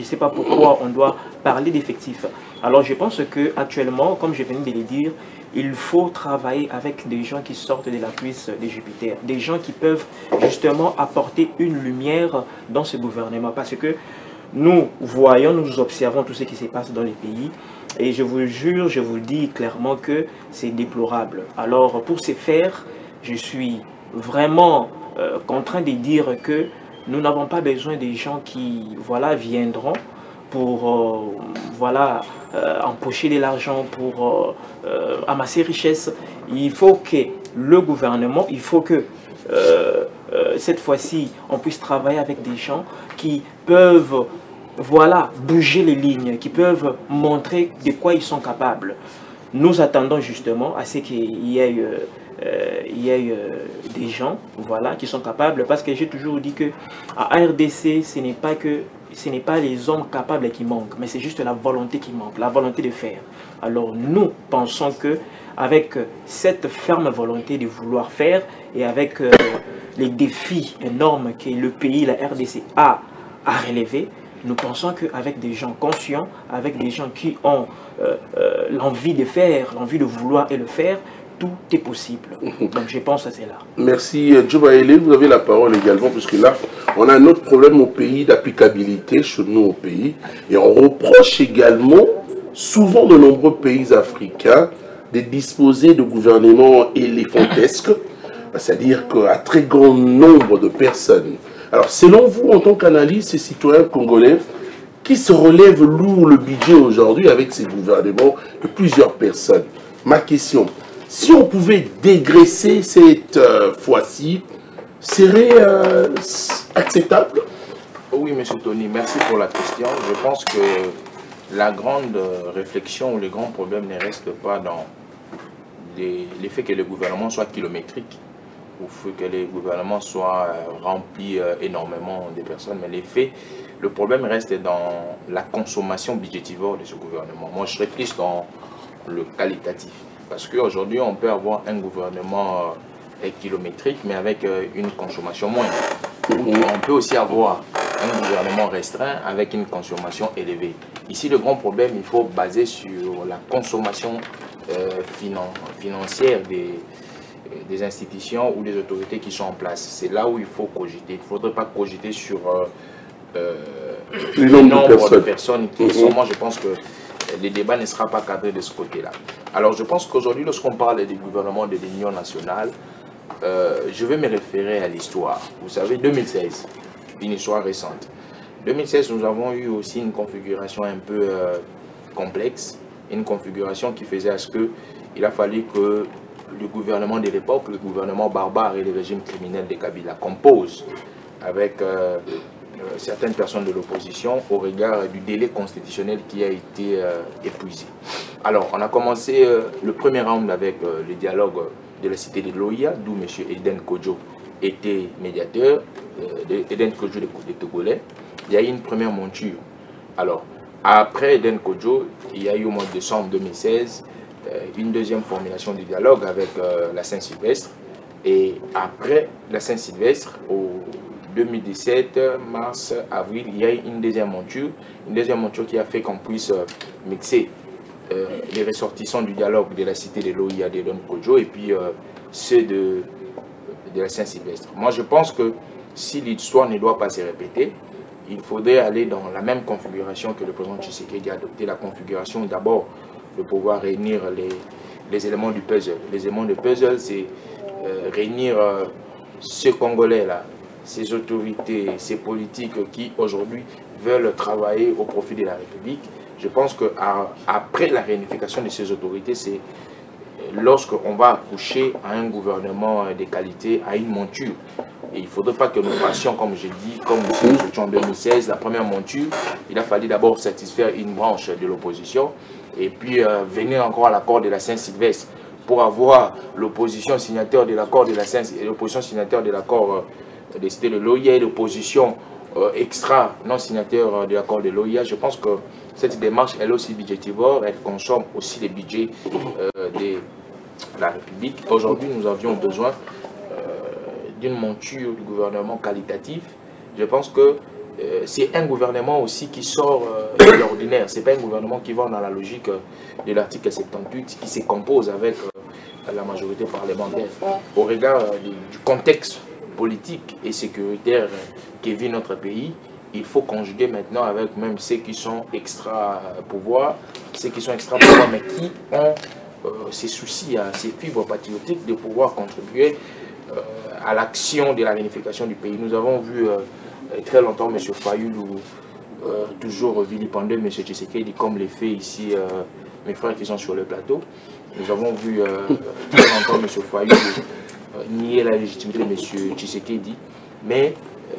je ne sais pas pourquoi on doit parler d'effectifs. Alors je pense qu'actuellement, comme je viens de le dire, il faut travailler avec des gens qui sortent de la cuisse de Jupiter, des gens qui peuvent justement apporter une lumière dans ce gouvernement. Parce que nous voyons, nous observons tout ce qui se passe dans les pays et je vous jure, je vous le dis clairement que c'est déplorable. Alors pour ce faire, je suis vraiment contraint de dire que nous n'avons pas besoin des gens qui voilà, viendront pour empocher de l'argent, pour amasser richesse. Il faut que le gouvernement, il faut que cette fois-ci, on puisse travailler avec des gens qui peuvent voilà, bouger les lignes, qui peuvent montrer de quoi ils sont capables. Nous attendons justement à ce qu'il y ait des gens voilà, qui sont capables, parce que j'ai toujours dit que à RDC, ce n'est pas les hommes capables qui manquent, mais c'est juste la volonté qui manque, la volonté de faire. Alors nous pensons que avec cette ferme volonté de vouloir faire et avec les défis énormes que le pays, la RDC a à relever, nous pensons qu'avec des gens conscients, avec des gens qui ont l'envie de faire, l'envie de vouloir et le faire, tout est possible. Donc je pense à cela. Merci Djobaele, vous avez la parole également, parce que là, on a un autre problème au pays d'applicabilité, chez nous au pays, et on reproche également, souvent de nombreux pays africains, de disposer de gouvernements éléphantesques, c'est-à-dire qu'à très grand nombre de personnes. Alors, selon vous, en tant qu'analyste et citoyen congolais, qui se relève lourd le budget aujourd'hui avec ces gouvernements de plusieurs personnes? Ma question, si on pouvait dégraisser cette fois-ci, serait acceptable? Oui, M. Tony, merci pour la question. Je pense que la grande réflexion ou le grand problème ne reste pas dans l'effet que le gouvernement soit kilométrique, ou que les gouvernements soient remplis énormément de personnes, mais le problème reste dans la consommation budgétivore de ce gouvernement. Moi, je serais plus dans le qualitatif, parce qu'aujourd'hui, on peut avoir un gouvernement kilométrique, mais avec une consommation moindre. On peut aussi avoir un gouvernement restreint avec une consommation élevée. Ici, le grand problème, il faut baser sur la consommation financière des institutions ou des autorités qui sont en place. C'est là où il faut cogiter. Il ne faudrait pas cogiter sur le nombre de personnes qui sont. Moi, je pense que le débat ne sera pas cadré de ce côté-là. Alors, je pense qu'aujourd'hui, lorsqu'on parle du gouvernement de l'Union nationale, je vais me référer à l'histoire. Vous savez, 2016, une histoire récente. 2016, nous avons eu aussi une configuration un peu complexe, une configuration qui faisait à ce qu'il a fallu que le gouvernement de l'époque, le gouvernement barbare et le régime criminel de Kabila compose avec certaines personnes de l'opposition au regard du délai constitutionnel qui a été épuisé. Alors, on a commencé le premier round avec le dialogue de la cité de l'OIA, d'où M. Eden Kodjo était médiateur, Eden Kodjo des Togolais. Il y a eu une première monture. Alors, après Eden Kodjo, il y a eu au mois de décembre 2016 une deuxième formulation du dialogue avec la Saint-Sylvestre. Et après la Saint-Sylvestre, au 2017, mars, avril, il y a eu une deuxième monture qui a fait qu'on puisse mixer les ressortissants du dialogue de la cité de l'OIA d'Eden Kodjo et puis ceux de la Saint-Sylvestre. Moi, je pense que si l'histoire ne doit pas se répéter, il faudrait aller dans la même configuration que le président Tshisekedi a adopté, la configuration d'abord de pouvoir réunir les éléments du puzzle. Les éléments du puzzle, c'est réunir ces Congolais-là, ces autorités, ces politiques qui aujourd'hui veulent travailler au profit de la République. Je pense qu'après la réunification de ces autorités, c'est lorsqu'on va accoucher à un gouvernement de qualité, à une monture. Et il ne faudrait pas que nous passions, comme je dis, comme nous étions en 2016, la première monture, il a fallu d'abord satisfaire une branche de l'opposition et puis venir encore à l'accord de la Saint-Sylvestre pour avoir l'opposition signataire de l'accord de la Saint-Sylvestre, l'opposition signataire de l'accord de cité de l'OIA et l'opposition extra non signataire de l'accord de l'OIA. Je pense que cette démarche, elle est aussi budgétivore, elle consomme aussi les budgets de la République. Aujourd'hui, nous avions besoin d'une monture du gouvernement qualitatif. Je pense que c'est un gouvernement aussi qui sort de l'ordinaire. Ce n'est pas un gouvernement qui va dans la logique de l'article 78 qui se compose avec la majorité parlementaire. Au regard du contexte politique et sécuritaire qui vit notre pays, il faut conjuguer maintenant avec même ceux qui sont extra-pouvoirs, mais qui ont ces soucis, ces fibres patriotiques de pouvoir contribuer à l'action de la réunification du pays. Nous avons vu très longtemps M. Fayoulou toujours vilipender M. Tshisekedi comme les fait ici mes frères qui sont sur le plateau. Nous avons vu très longtemps M. Fayoulou nier la légitimité de M. Tshisekedi, mais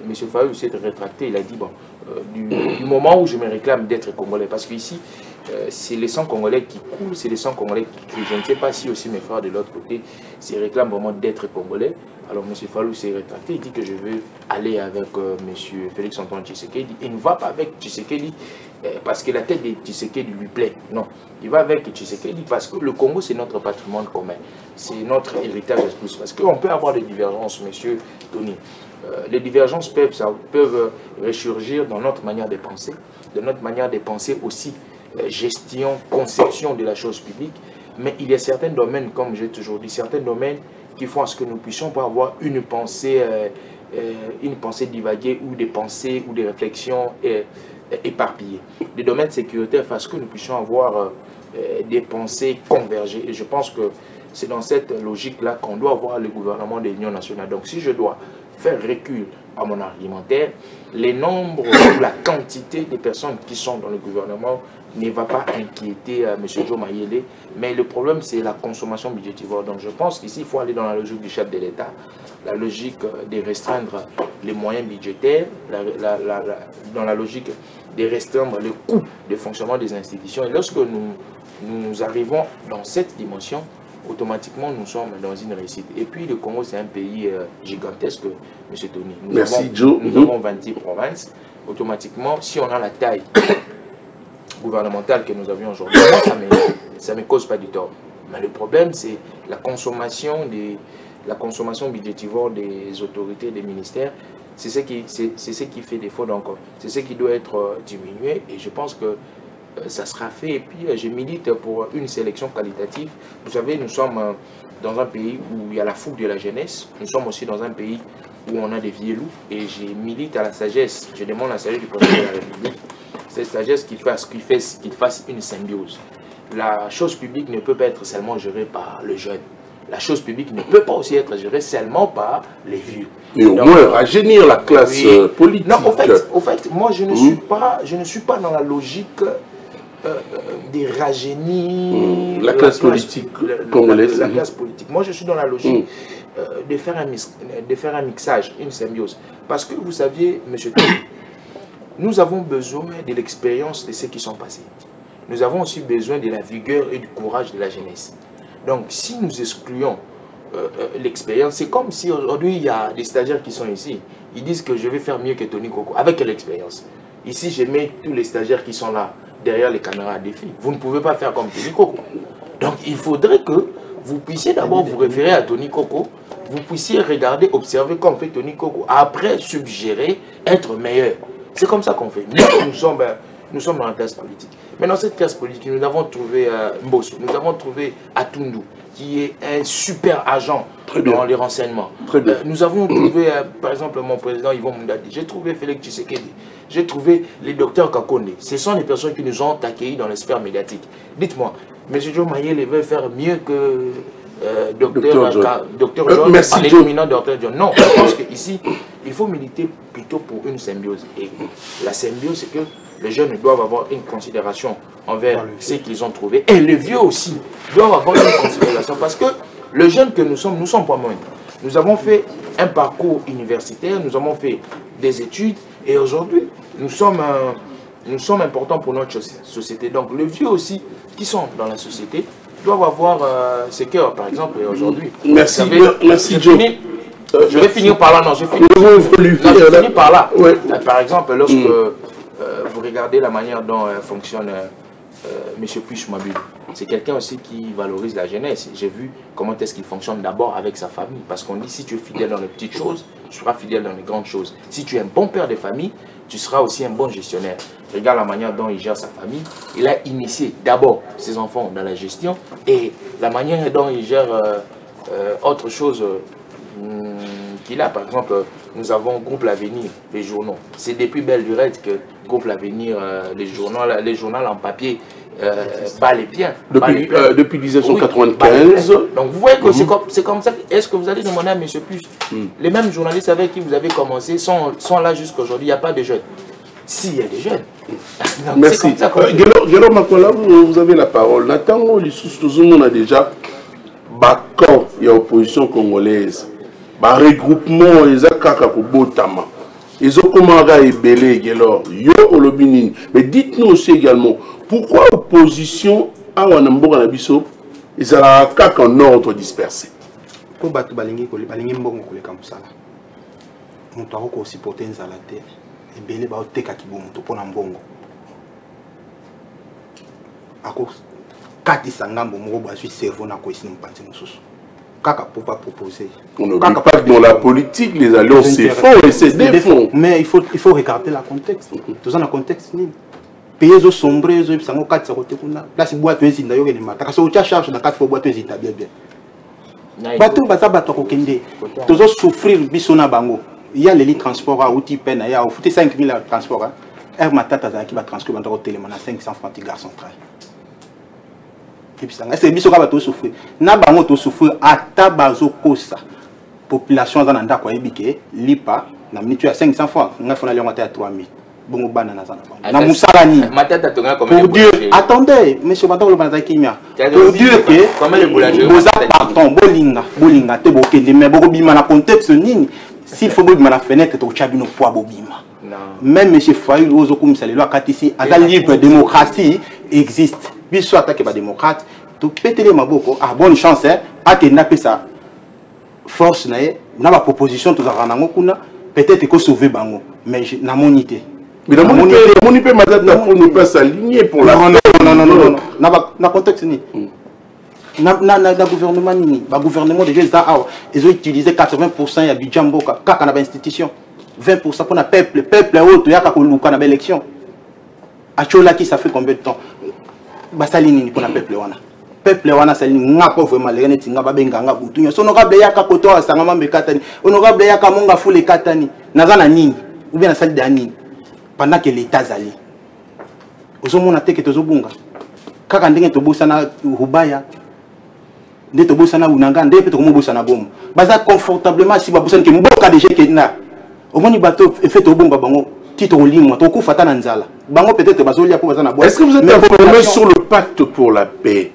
M. Fayoulou s'est rétracté. Il a dit, bon, du moment où je me réclame d'être Congolais, parce qu'ici, c'est les sangs congolais qui coulent, c'est les sangs congolais qui crient. Je ne sais pas si aussi mes frères de l'autre côté se réclament vraiment d'être Congolais. Alors M. Fayoulou s'est rétracté, il dit que je veux aller avec M. Félix Antoine Tshisekedi. Il ne va pas avec Tshisekedi parce que la tête de Tshisekedi lui plaît. Non, il va avec Tshisekedi parce que le Congo c'est notre patrimoine commun. C'est notre héritage de tous. Parce qu'on peut avoir des divergences, M. Tony. Les divergences peuvent ressurgir dans notre manière de penser, aussi gestion, conception de la chose publique, mais il y a certains domaines, comme j'ai toujours dit, certains domaines qui font à ce que nous puissions pas avoir une pensée divaguée ou des pensées ou des réflexions éparpillées. Des domaines sécuritaires parce que nous puissions avoir des pensées convergées. Et je pense que c'est dans cette logique-là qu'on doit avoir le gouvernement de l'Union nationale. Donc si je dois faire recul à mon argumentaire, les nombres ou la quantité de personnes qui sont dans le gouvernement ne va pas inquiéter M. Joe Mayele, mais le problème c'est la consommation budgétivore. Donc je pense qu'ici il faut aller dans la logique du chef de l'État, la logique de restreindre les moyens budgétaires, dans la logique de restreindre le coût de fonctionnement des institutions. Et lorsque nous arrivons dans cette dimension, automatiquement nous sommes dans une réussite. Et puis le Congo c'est un pays gigantesque, M. Tony. Nous avons 26 provinces. Automatiquement, si on a la taille gouvernementale que nous avions aujourd'hui, ça ne me cause pas du tort. Mais le problème c'est la consommation budgétivore des autorités, des ministères. C'est ce qui fait défaut donc. C'est ce qui doit être diminué et je pense que ça sera fait. Et puis je milite pour une sélection qualitative. Vous savez, nous sommes dans un pays où il y a la fougue de la jeunesse. Nous sommes aussi dans un pays où on a des vieux loups. Et je milite à la sagesse. Je demande la sagesse du président de la République. Cette sagesse qu'il fasse une symbiose. La chose publique ne peut pas être seulement gérée par le jeune. La chose publique ne peut pas aussi être gérée seulement par les vieux. Mais au moins rajeunir la classe politique. Non, au fait, moi je ne suis pas dans la logique des rajeunir la classe politique congolaise. La classe politique. Moi je suis dans la logique de faire un mixage, une symbiose. Parce que vous saviez, M. Tony, nous avons besoin de l'expérience de ceux qui sont passés. Nous avons aussi besoin de la vigueur et du courage de la jeunesse. Donc si nous excluons l'expérience, c'est comme si aujourd'hui il y a des stagiaires qui sont ici. Ils disent que je vais faire mieux que Tony Koko. Avec quelle expérience? Ici je mets tous les stagiaires qui sont là derrière les caméras à défi. Vous ne pouvez pas faire comme Tony Koko. Donc il faudrait que vous puissiez d'abord vous référer à Tony Koko. Vous puissiez regarder, observer comme fait Tony Koko. Après suggérer, être meilleur. C'est comme ça qu'on fait. Nous sommes dans la classe politique. Mais dans cette classe politique, nous avons trouvé Mbosso, nous avons trouvé Atundu, qui est un super agent dans les renseignements. Nous avons trouvé, par exemple, mon président Yvon Mundadi, j'ai trouvé Félix Tshisekedi, j'ai trouvé les docteurs Kakonde. Ce sont les personnes qui nous ont accueillis dans la sphère médiatique. Dites-moi, M. Joe Mayele veut faire mieux que Docteur John, en éliminant Dr John. Non, je pense qu'ici, il faut militer plutôt pour une symbiose. Et la symbiose, c'est que les jeunes doivent avoir une considération envers ce qu'ils ont trouvé. Et les vieux aussi doivent avoir une considération. Parce que les jeunes que nous sommes pas moins. Nous avons fait un parcours universitaire, nous avons fait des études. Et aujourd'hui, nous sommes importants pour notre société. Donc les vieux aussi, qui sont dans la société, doivent avoir ce cœur, par exemple, aujourd'hui. Merci, merci Joe. Je vais finir par là. Non, je finis par là. Ouais. Par exemple, lorsque vous regardez la manière dont fonctionne M. Puch Mabul, c'est quelqu'un aussi qui valorise la jeunesse. J'ai vu comment est-ce qu'il fonctionne d'abord avec sa famille. Parce qu'on dit, si tu es fidèle dans les petites choses, tu seras fidèle dans les grandes choses. Si tu es un bon père de famille, tu seras aussi un bon gestionnaire. Regarde la manière dont il gère sa famille. Il a initié d'abord ses enfants dans la gestion et la manière dont il gère autre chose qu'il a. Par exemple, nous avons Groupe L'Avenir, les journaux. C'est depuis Belle Lurette que Groupe L'Avenir, les journaux en papier, bat les biens. Depuis 1995. Oui, donc vous voyez que c'est comme ça. Est-ce que vous allez demander à M. Puce, les mêmes journalistes avec qui vous avez commencé sont là jusqu'à aujourd'hui, il n'y a pas de jeunes. S'il y a des jeunes. Donc, merci. Guélo Makola, vous avez la parole. Nathan, on a déjà camp, il y a opposition congolaise. Regroupement, ils ont kaka botama. Ils ont commencé à ébeler Guélo. Yo olobini. Mais dites-nous aussi également, pourquoi l'opposition a Wanamboka Nabiso, ils ont kaka en ordre dispersé? Pour battre balingi mbongo koleka musala. Mutu ako supporter nzala te. Ebele ba oteka kibomu to pona mbongo. Ako kati sangambo moko ba suis cerveau na ko isini mpanzi mususu. Kaka pour pas proposer. On ne dit pas que dans la politique les alliances c'est faux et c'est défend. Mais il faut regarder le contexte. Tout ça dans le contexte ni. Pays zo sombre zo bisango kati sa kote kuna. Place boîte ezinda yo ke ni mata. Kaso ucha charge na kati fo boîte ezinda bien bien. Bateau baza bato ko kende. Tozo souffrir biso na bango. Il y a les transports à outil peine, il y a 5 000 transports. Air Matata qui va transporter dans le téléphone à 500 francs de gare centrale. Et puis ça, c'est biso ka bato souffrir. Na bango to souffrir ata bazo kosa. Population za nanda kwa ebike lipa na minitu ya 500 francs, nga fona lionga à 3000. Bongo bana na zana. Na musalani. Matata tonga comme pour dire attendez, monsieur Matata le banza kimia. Pour dire que comme le boulanger. Boza pardon, bolinga te bokende mais boko bima na contexte nini. S'il faut que la fenêtre tu as une poids bobima. Même M. Fayoul Ozokoum Salelo Katisi, la libre démocratie existe. Bien sûr attaquer par démocrate, tu péter les maboko, ah bonne chance hein, à te naper sa force na proposition tu as kuna peut-être que sauver bango, mais na monité. Mais la monité madame pour ne pas s'aligner pour la non na contexte ni. Na gouvernement nini ba gouvernement déjà ils ont utilisé 80% ya budget mboka kaka na ba institution 20% pour na peuple autre ya ka koluka na ba élection achola qui ça fait combien de temps ba sali nini pour na peuple wana sali nga pas vraiment les neti nga ba benga nga butu nyo honorable ya ka koto asanga mambe katani honorable ya ka monga fule katani nazana nini ou bien na sali de nini pendant que l'état zali ozomona te que tozobunga kaka ndenge tobosa na rubaya de to bosana unanga nde peut ko bosana bomo baza confortablement si ba bosana ke mboka déjà ke na au moni bateau fait to bomba bango titre limwa to ku fata na nzala bango peut-être bazolia ko bazana bois. Est-ce que vous êtes informé sur le pacte pour la paix,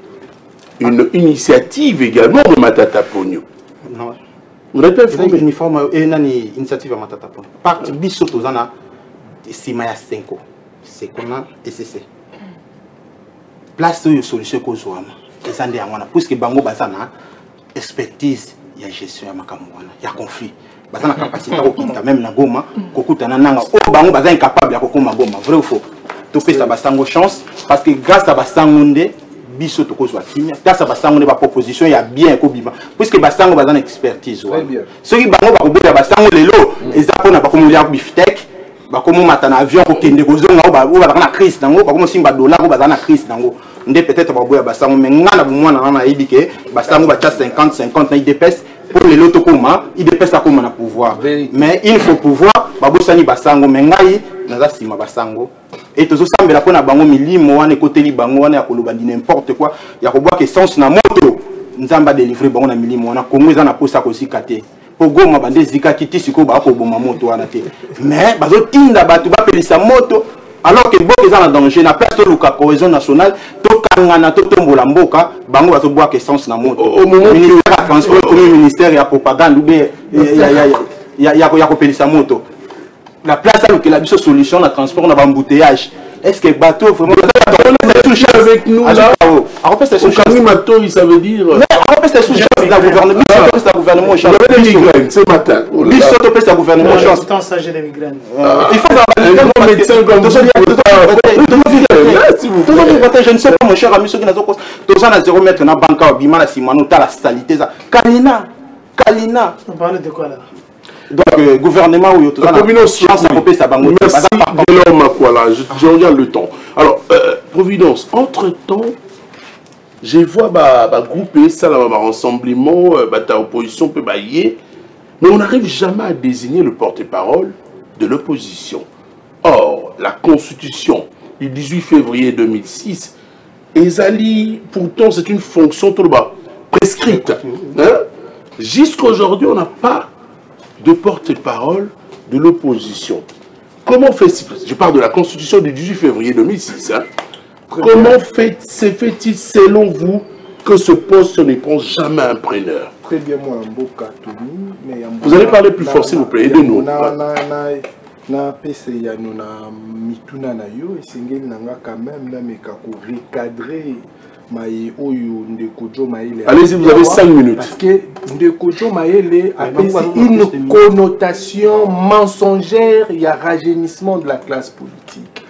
une initiative également de Matata Ponyo? Non, vous n'êtes pas informé? Une forme nani initiative de Matata Ponyo pacte biso tozana sima ya 5 ans c'est comment SCC place de solution ko zoama. Puisque bango bazana expertise ya gestion ya makamwana ya conflit bazana capacité ko kinta même na Goma kokutana nanga o bango bazana incapable ya kokoma Goma vrai ou faux to pesa basango chance parce que grâce à basango nde biso to kozwa kimia grâce à basango nde ba proposition ya bien ko bima puisque basango bazana expertise wa soki bango ba koboya basango lelo ezapona ba komulia biftek ba komo matana avion ko kende kozonga ba na crise nango ba komo simba dollar ko bazana crise nango ndé peut-être baboya basango mais ngana bomwana na ibike basango ba 50 na IDPS pour les loto koma IDPS a koma na pouvoir mais il faut pouvoir babosani basango mais ngai naza sima basango et tozo sambela pona bango milimo wana ekoteli bango wana ya koloba n'importe quoi ya ko boire essence na moto nzamba délivrer bango na milimo wana kongo eza na posa ko sikate po goma bande zika kiti siko ba ko boma moto wana te mais bazo tinda batu ba pelisa moto alors que beaucoup sont en danger na place de la cohésion nationale to kangana to tombola mboka bango bazo boire essence na moto au ministère de transport comme ministère ya propagande ou bien ya ko pelisa moto la place à que la biso solution na transport na embouteillage est-ce que bateau vraiment touché avec nous là ça veut dire c'est sous la gouvernement c'est gouvernement chance des migraines ce matin c'est gouvernement chance temps ça j'ai des migraines il faut avoir un médecin comme S'il vous plaît. Je ne sais pas, mon cher ami, ceux qui n'ont pas tous à 0 mètre dans la banque, Bima, la Simano, t'as la salité. Kalina. On parle de quoi là? Donc, gouvernement où il y a tout ça. Providence, merci. Je regarde le temps. Alors, Providence, entre-temps, je vois groupe ça, là, rassemblement, ta opposition peut bailler, mais on n'arrive jamais à désigner le porte-parole de l'opposition. Or, la Constitution du 18 février 2006, Ezali, pourtant, c'est une fonction tout bas prescrite. Hein? Jusqu'à aujourd'hui, on n'a pas de porte-parole de l'opposition. Comment fait-il? Je parle de la Constitution du 18 février 2006. Hein? Comment se fait-il, selon vous, que ce poste ne prend jamais un preneur? Très bien, moi, vous allez parler plus fort, s'il vous plaît, aidez-nous. Na pese ya nuna mituna na yo esengeli nanga quand même na meka ko recadrer maye oyo ndeko Jo Mayele. Allez-y, vous avez 5 minutes. Parce que ndeko Jo Mayele a une connotation mensongère, il y a rajeunissement de la classe politique.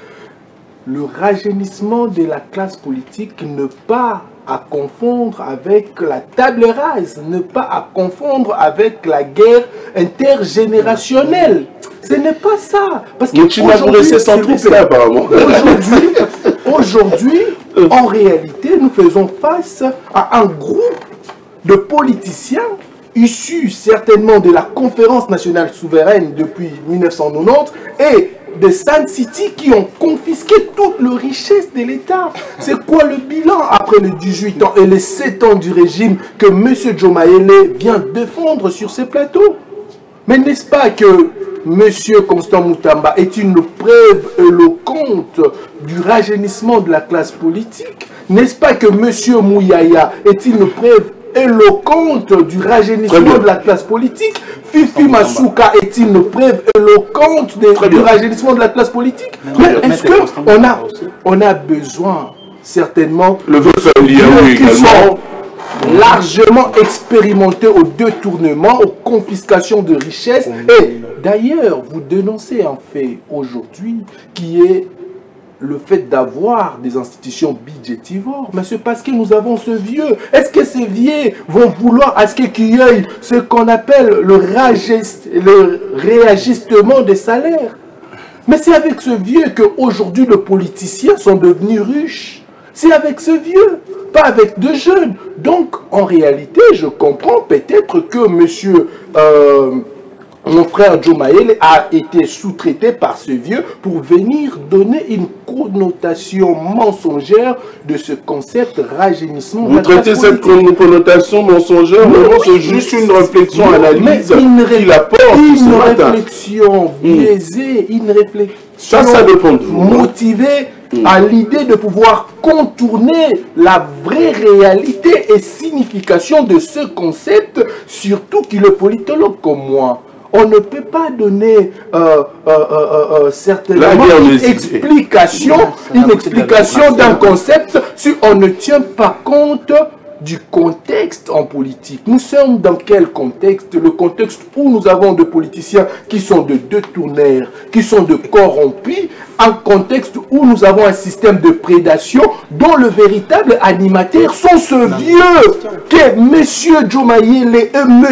Le rajeunissement de la classe politique ne pas à confondre avec la table rase, ne pas à confondre avec la guerre intergénérationnelle. Ce n'est pas ça. Parce que aujourd'hui, en réalité, nous faisons face à un groupe de politiciens issus certainement de la Conférence nationale souveraine depuis 1990 et de Sun City qui ont confisqué toute la richesse de l'État. C'est quoi le bilan après les 18 ans et les 7 ans du régime que M. Jo Mayele vient défendre sur ces plateaux? Mais n'est-ce pas que M. Constant Moutamba est une preuve éloquente du rajeunissement de la classe politique? N'est-ce pas que M. Mouyaya est une preuve éloquente du rajeunissement de la classe politique? Fifi Masuka est une preuve éloquente du rajeunissement de la classe politique? Mais est-ce qu'on a besoin certainement le vote également largement expérimenté au détournement, aux confiscations de richesses? Et d'ailleurs, vous dénoncez un fait aujourd'hui qui est le fait d'avoir des institutions budgétivores. Mais c'est parce que nous avons ce vieux. Est-ce que ces vieux vont vouloir à ce qu'il y ait ce qu'on appelle le réajustement des salaires? Mais c'est avec ce vieux qu'aujourd'hui les politiciens sont devenus riches. C'est avec ce vieux, pas avec de jeunes. Donc, en réalité, je comprends peut-être que monsieur... mon frère Jo Mayele a été sous-traité par ce vieux pour venir donner une connotation mensongère de ce concept rajeunissement. Vous traitez cette connotation mensongère, mais c'est juste une réflexion, analyse qu'il apporte. Une réflexion biaisée, une réflexion motivée à l'idée de pouvoir contourner la vraie réalité et signification de ce concept, surtout qu'il est politologue comme moi. On ne peut pas donner certainement une explication d'un concept si on ne tient pas compte du contexte en politique. Nous sommes dans quel contexte? Le contexte où nous avons des politiciens qui sont de détourneurs, qui sont de corrompus, un contexte où nous avons un système de prédation dont le véritable animateur sont ce vieux que M. Jo Mayele et M.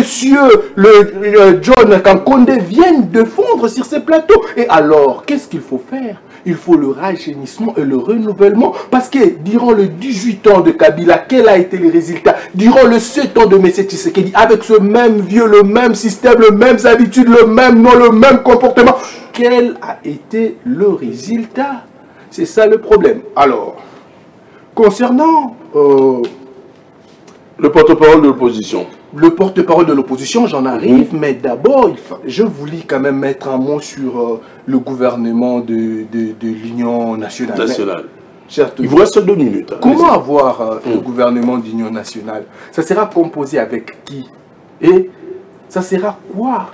John Kankonde viennent défendre sur ces plateaux. Et alors, qu'est-ce qu'il faut faire? Il faut le rajeunissement et le renouvellement. Parce que durant les 18 ans de Kabila, quel a été le résultat? Durant les 7 ans de M. Tshisekedi, avec ce même vieux, le même système, les mêmes habitudes, le même nom, le même comportement, quel a été le résultat? C'est ça le problème. Alors, concernant le porte-parole de l'opposition. Le porte-parole de l'opposition, j'en arrive, mais d'abord, je voulais quand même mettre un mot sur le gouvernement de l'Union nationale. Il vous reste 2 minutes. Hein, comment avoir le gouvernement d'Union nationale? Ça sera composé avec qui? Et ça sera quoi?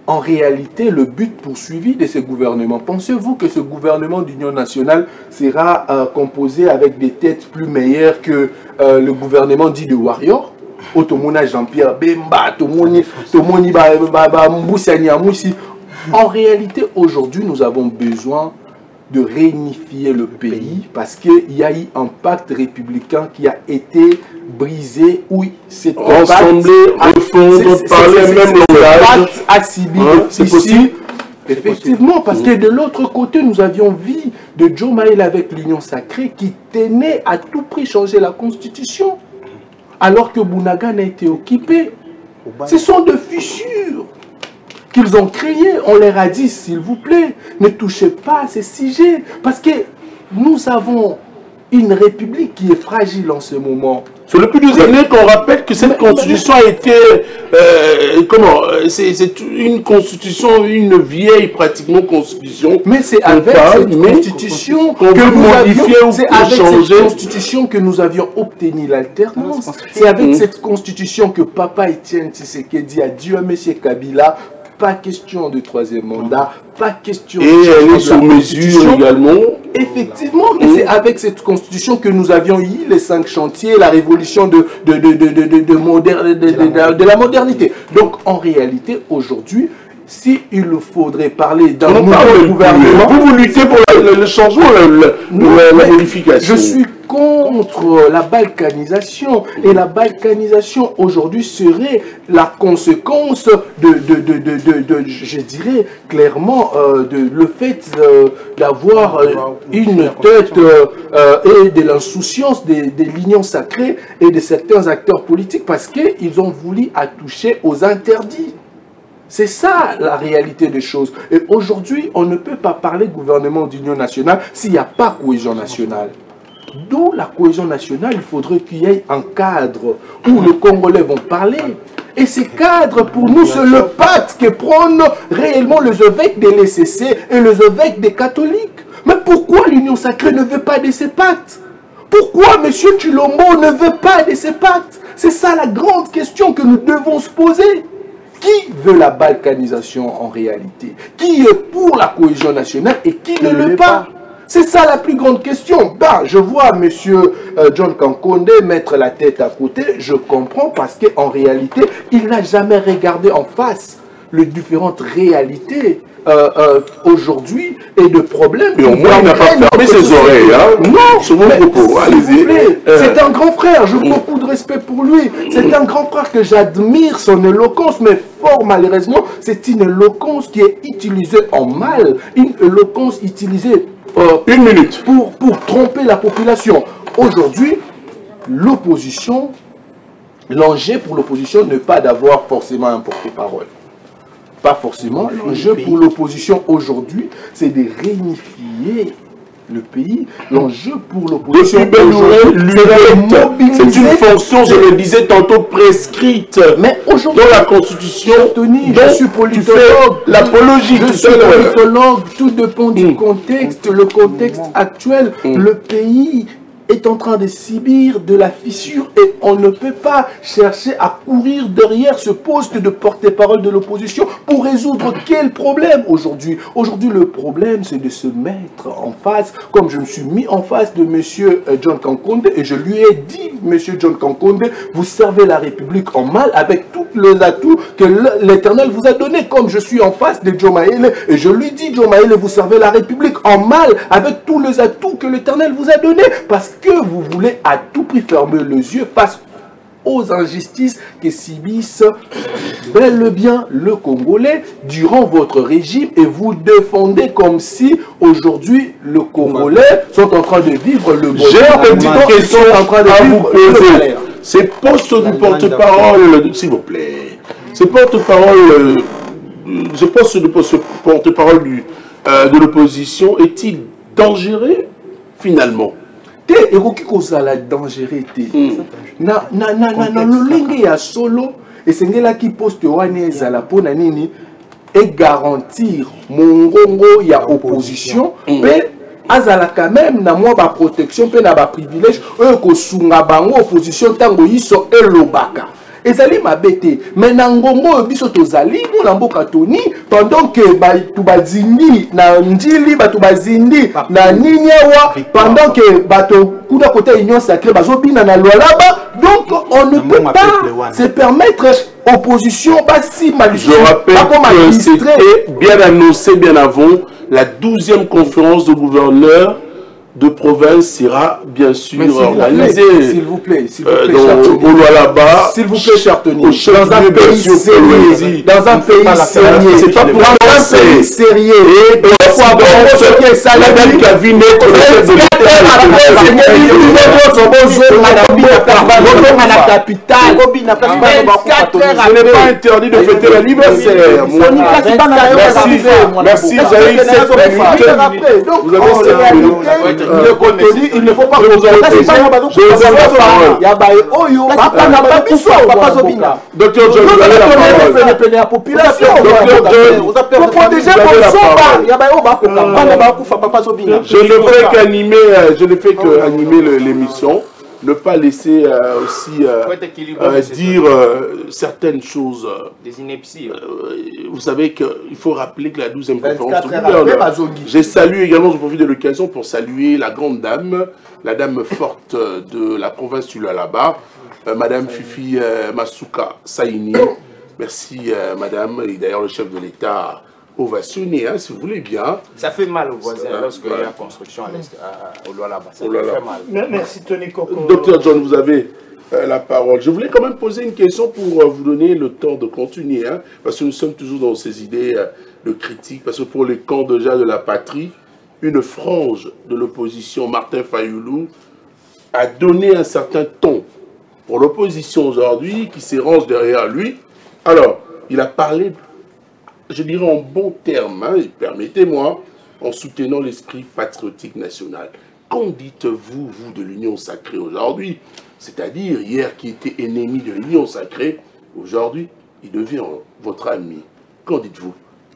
En réalité, le but poursuivi de ce gouvernement, pensez-vous que ce gouvernement d'union nationale sera composé avec des têtes plus meilleures que le gouvernement dit de Warrior? Otomona Jean-Pierre Bemba, Tomoni Mboussani Amoussi. En réalité, aujourd'hui, nous avons besoin de réunifier le pays parce qu'il y a eu un pacte républicain qui a été brisé. Oui, c'est rassembler, refondre, parler le même langage. À Sibi, c'est possible. Effectivement, parce que de l'autre côté, nous avions vu de Joe Maïl avec l'Union Sacrée qui tenait à tout prix changer la Constitution, alors que Bounagan a été occupé. Ce sont des fissures qu'ils ont créées. On leur a dit, s'il vous plaît, ne touchez pas à ces sujets, parce que nous avons une république qui est fragile en ce moment. C'est le plus des années qu'on rappelle que cette constitution a été... c'est une constitution, une vieille pratiquement constitution. Mais c'est avec cette constitution que nous avions obtenu l'alternance. C'est avec cette constitution que Papa Etienne Tshisekedi a dit à M. Kabila, pas question de troisième mandat, pas question de... Et elle est sur mesure également. Effectivement, mais c'est avec cette constitution que nous avions eu les 5 chantiers, la révolution de la modernité. Donc, en réalité, aujourd'hui, s'il faudrait parler d'un nouveau gouvernement... Vous luttez pour le changement, la modification. Je suis contre la balkanisation. Et la balkanisation, aujourd'hui, serait la conséquence je dirais clairement, le fait d'avoir une tête et de l'insouciance des lignes sacrées et de certains acteurs politiques parce qu'ils ont voulu toucher aux interdits. C'est ça la réalité des choses. Et aujourd'hui, on ne peut pas parler gouvernement d'union nationale s'il n'y a pas cohésion nationale. D'où la cohésion nationale, il faudrait qu'il y ait un cadre où les Congolais vont parler. Et ces cadres, pour nous, c'est le pacte que prennent réellement les évêques des LCC et les évêques des catholiques. Mais pourquoi l'Union sacrée ne veut pas de ces pactes? Pourquoi M. Chilombo ne veut pas de ces pactes? C'est ça la grande question que nous devons se poser. Qui veut la balkanisation en réalité? Qui est pour la cohésion nationale et qui ne le veut pas? C'est ça la plus grande question. Ben, je vois M. John Kankonde mettre la tête à côté, je comprends parce qu'en réalité, il n'a jamais regardé en face les différentes réalités aujourd'hui et de problèmes. Mais au moins, il n'a pas fermé ses oreilles. Hein? Non, c'est mon propos. Allez-y. C'est un grand frère, j'ai beaucoup de respect pour lui. C'est un grand frère que j'admire son éloquence, mais fort malheureusement, c'est une éloquence qui est utilisée en mal, une éloquence utilisée une minute pour tromper la population. Aujourd'hui, l'opposition, l'enjeu pour l'opposition n'est pas d'avoir forcément un porte-parole. Pas forcément. L'enjeu pour l'opposition aujourd'hui, c'est de réunifier le pays. L'enjeu pour l'opposition c'est une fonction, je le disais tantôt, prescrite. Mais aujourd'hui, dans la Constitution, je suis politologue. L'apologie, je suis politologue. Tout dépend du contexte. Le contexte actuel, le pays est en train de subir de la fissure et on ne peut pas chercher à courir derrière ce poste de porte-parole de l'opposition pour résoudre quel problème aujourd'hui. Aujourd'hui, le problème, c'est de se mettre en face, comme je me suis mis en face de M. John Kankonde et je lui ai dit, M. John Kankonde, vous servez la République en mal avec tous les atouts que l'Éternel vous a donnés, comme je suis en face de Joe Maïle et je lui dis, Joe Maïle, vous servez la République en mal avec tous les atouts que l'Éternel vous a donnés, parce que vous voulez à tout prix fermer les yeux face aux injustices que subissent bel et bien le Congolais durant votre régime et vous défendez comme si aujourd'hui le Congolais sont en train de vivre le bonheur. J'ai une petite question à vous poser. Ces postes du porte-parole, s'il vous plaît, ces porte-parole, ce poste de porte-parole de l'opposition est-il dangereux finalement? Et qui a la dangerosité na lolenge ya solo esengela ki poste wana ezala pona nini et garantir mongongo ya opposition pe azala quand même na mwa ba protection pe na ba privilège ko sunga bango opposition tango yiso elobaka ezali mabete mais na ngongo biso tozali mona mboka toni pendant que bato bazindi na njili bato bazindi na ninyewa pendant que bato kuna côté union sacrée bazobina na Lualaba donc on ne peut pas se permettre opposition si malicieux. Je rappelle que c'était bien annoncé bien avant la 12e conférence de gouverneurs de province sera bien sûr organisée. S'il vous plaît, au Lualaba. S'il vous plaît, cher Tony. Dans un pays sérieux. Dans un pays sérieux. C'est pas pour un pays sérieux. Et il faut avoir ce qui est ça. La dame qui a vu naître le chef de l'État. Je n'ai pas interdit de fêter l'anniversaire. Merci. Vous avez 7 minutes. Vous avez 7 minutes. Il ne faut pas que vous Docteur John, vous avez la parole. Je ne fais qu'animer l'émission. Ne pas laisser aussi dire certaines choses. Des inepties. Vous savez qu'il faut rappeler que la 12e conférence de gouverneurs, j'ai salué également, je profite de l'occasion pour saluer la grande dame, la dame forte de la province du Lualaba, Madame Fifi Masuka Saini. Merci Madame, et d'ailleurs le chef de l'État ovationné, hein, si vous voulez bien. Ça fait mal aux voisins lorsqu'il y a la construction au Lualaba. Ça fait mal. Merci Tony Coco. Docteur John, vous avez la parole. Je voulais quand même poser une question pour vous donner le temps de continuer, hein, parce que nous sommes toujours dans ces idées de critique, parce que pour les camps déjà de la patrie, une frange de l'opposition, Martin Fayoulou, a donné un certain ton pour l'opposition aujourd'hui, qui se range derrière lui. Alors, il a parlé, je dirais en bons termes, hein, permettez-moi, en soutenant l'esprit patriotique national. Qu'en dites-vous, vous, de l'Union sacrée aujourd'hui? C'est-à-dire, hier qui était ennemi de l'Union sacrée, aujourd'hui, il devient votre ami. Qu'en dites-vous?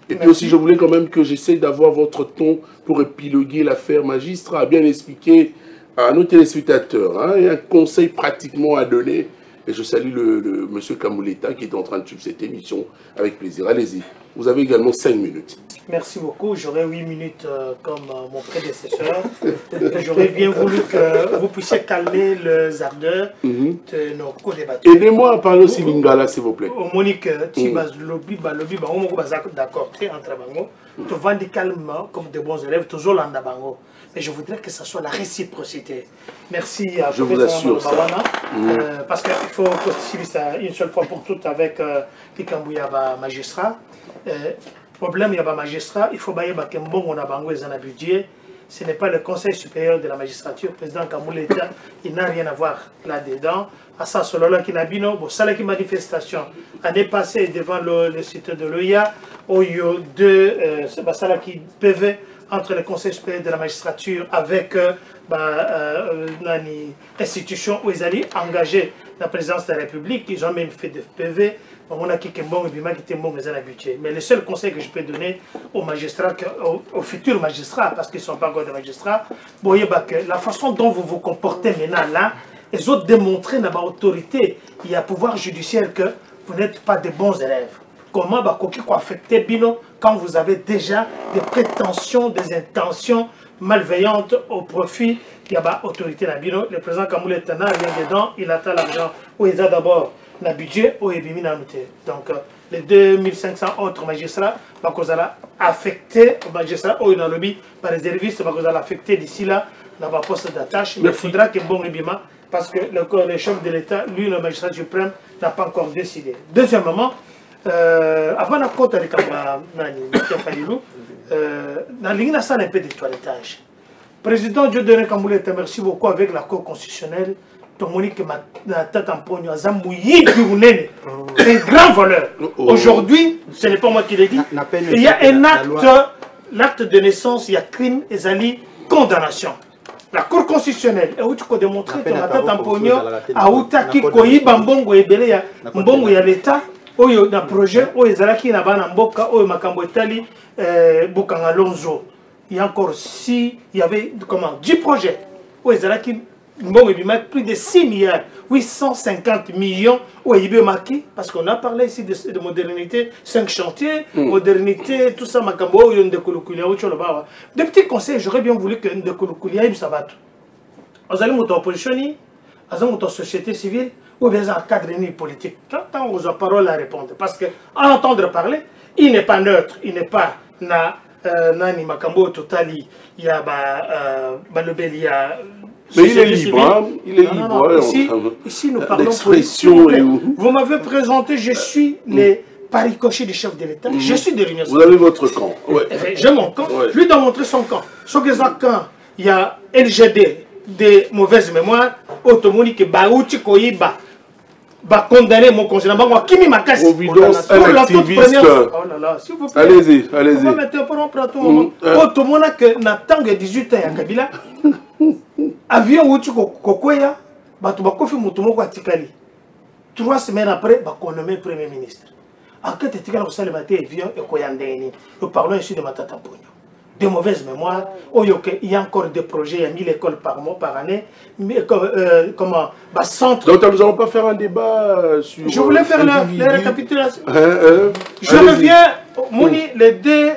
Et puis aussi, je voulais quand même que j'essaye d'avoir votre ton pour épiloguer l'affaire magistrat, bien expliquer à nos téléspectateurs, hein, et un conseil pratiquement à donner. Et je salue le monsieur Kamouleta qui est en train de suivre cette émission avec plaisir. Allez-y, vous avez également 5 minutes. Merci beaucoup. J'aurai 8 minutes comme mon prédécesseur. J'aurais bien voulu que vous puissiez calmer les ardeurs de nos co-débatteurs. Aidez-moi à parler aussi lingala, s'il vous plaît. Monique, tu vas lobby, d'accord, entre bango. Tu vas dire calmement comme de bons élèves, toujours l'anda bango. Mais je voudrais que ce soit la réciprocité. Merci à je vous assure ça. Parce qu'il faut constituer ça une seule fois pour toutes avec Ikambouya magistrat. Problème, il y a un magistrat, il faut bailler un bon budget. Ce n'est pas le Conseil supérieur de la magistrature. Le président Kamouleta, il n'a rien à voir là-dedans. À ça, Solola Kinabino, bon, ça, qui manifestation. L'année passée, devant le site de l'OIA, il y a deux qui PV entre le Conseil supérieur de la magistrature avec l'institution où ils allaient engager la présidence de la République. Ils ont même fait des PV. Mais le seul conseil que je peux donner aux magistrats, aux futurs magistrats, parce qu'ils ne sont pas encore des magistrats, la façon dont vous vous comportez maintenant là, ils ont démontré dans votre autorité, il y a pouvoir judiciaire que vous n'êtes pas de bons élèves. Comment affecter Bino quand vous avez déjà des prétentions, des intentions malveillantes au profit de l'autorité Bino. Le président Kamouleta n'a rien dedans, il attend l'argent où il a d'abord le budget où il est donc les 2500 autres magistrats vous allez affecter aux magistrats où il a lobby par les réservistes vous allez affecter d'ici là dans votre poste d'attache. Mais il faudra que bon rébiment parce que le chef de l'État, lui le magistrat suprême, n'a pas encore décidé. Deuxièmement, avant la côte avec Fayoulou, dans l'Igna ça un peu de toilettage. Président Dieudonné Kamouleta, merci beaucoup avec la Cour constitutionnelle. C'est une grande valeur. Aujourd'hui, ce n'est pas moi qui l'ai dit, il y a un acte, l'acte de naissance, il y a crime et zali, condamnation. La Cour constitutionnelle, et où tu peux démontrer que la tête en pognon, à Outaki, Koyi, Bambongo et Belé, Mbongo et l'État, où il y a un projet, où il y a un Mboka, où il y a un Makambo Etali, Bukanga Lonzo. Il y a encore 10 projets, où il y a plus de 6 milliards, 850 millions au marqué, parce qu'on a parlé ici de modernité, 5 chantiers, modernité, tout ça, Makambo, de des petits conseils, j'aurais bien voulu que de Kolokoulia, il s'abatte. Vous allez monter en opposition, vous allez monter en société civile, ou bien en cadre politique. Tant vous avez parole à répondre, parce qu'à entendre parler, il n'est pas neutre, il n'est pas Nani Makambo Totali, il y a Balobel, il y a. Mais il est libre, hein? Il est libre. Ici, nous parlons politique. Vous m'avez présenté, je suis les paricochés du chef de l'État, je suis de l'Union. Vous avez votre camp. Ouais. J'ai mon camp, lui doit montrer son camp. Sauf que quand il y a LGD, des mauvaises mémoires, Otomonique, Baouti, Koyiba, condamner mon conseiller. Kimi Makassi. Providence, un activiste. Oh là là, s'il vous plaît. Allez-y, allez-y. On va mettre un peu en plateau. Otomona que Natang 18 ans à Kabila. Avion où tu kokoya, Batubakofi Mutomoko à Tikali. 3 semaines après, on nommé Premier ministre. En fait, Tikali, vous savez, le matin, avion et Koyandeni. Nous parlons ici de Matata Pogno. De mauvaises mémoires. Il y a encore des projets, il y a 1000 écoles par mois, par année. Mais, comment centre. Donc, nous n'allons pas faire un débat sur. Je voulais faire la récapitulation. Je reviens. Mouni, les deux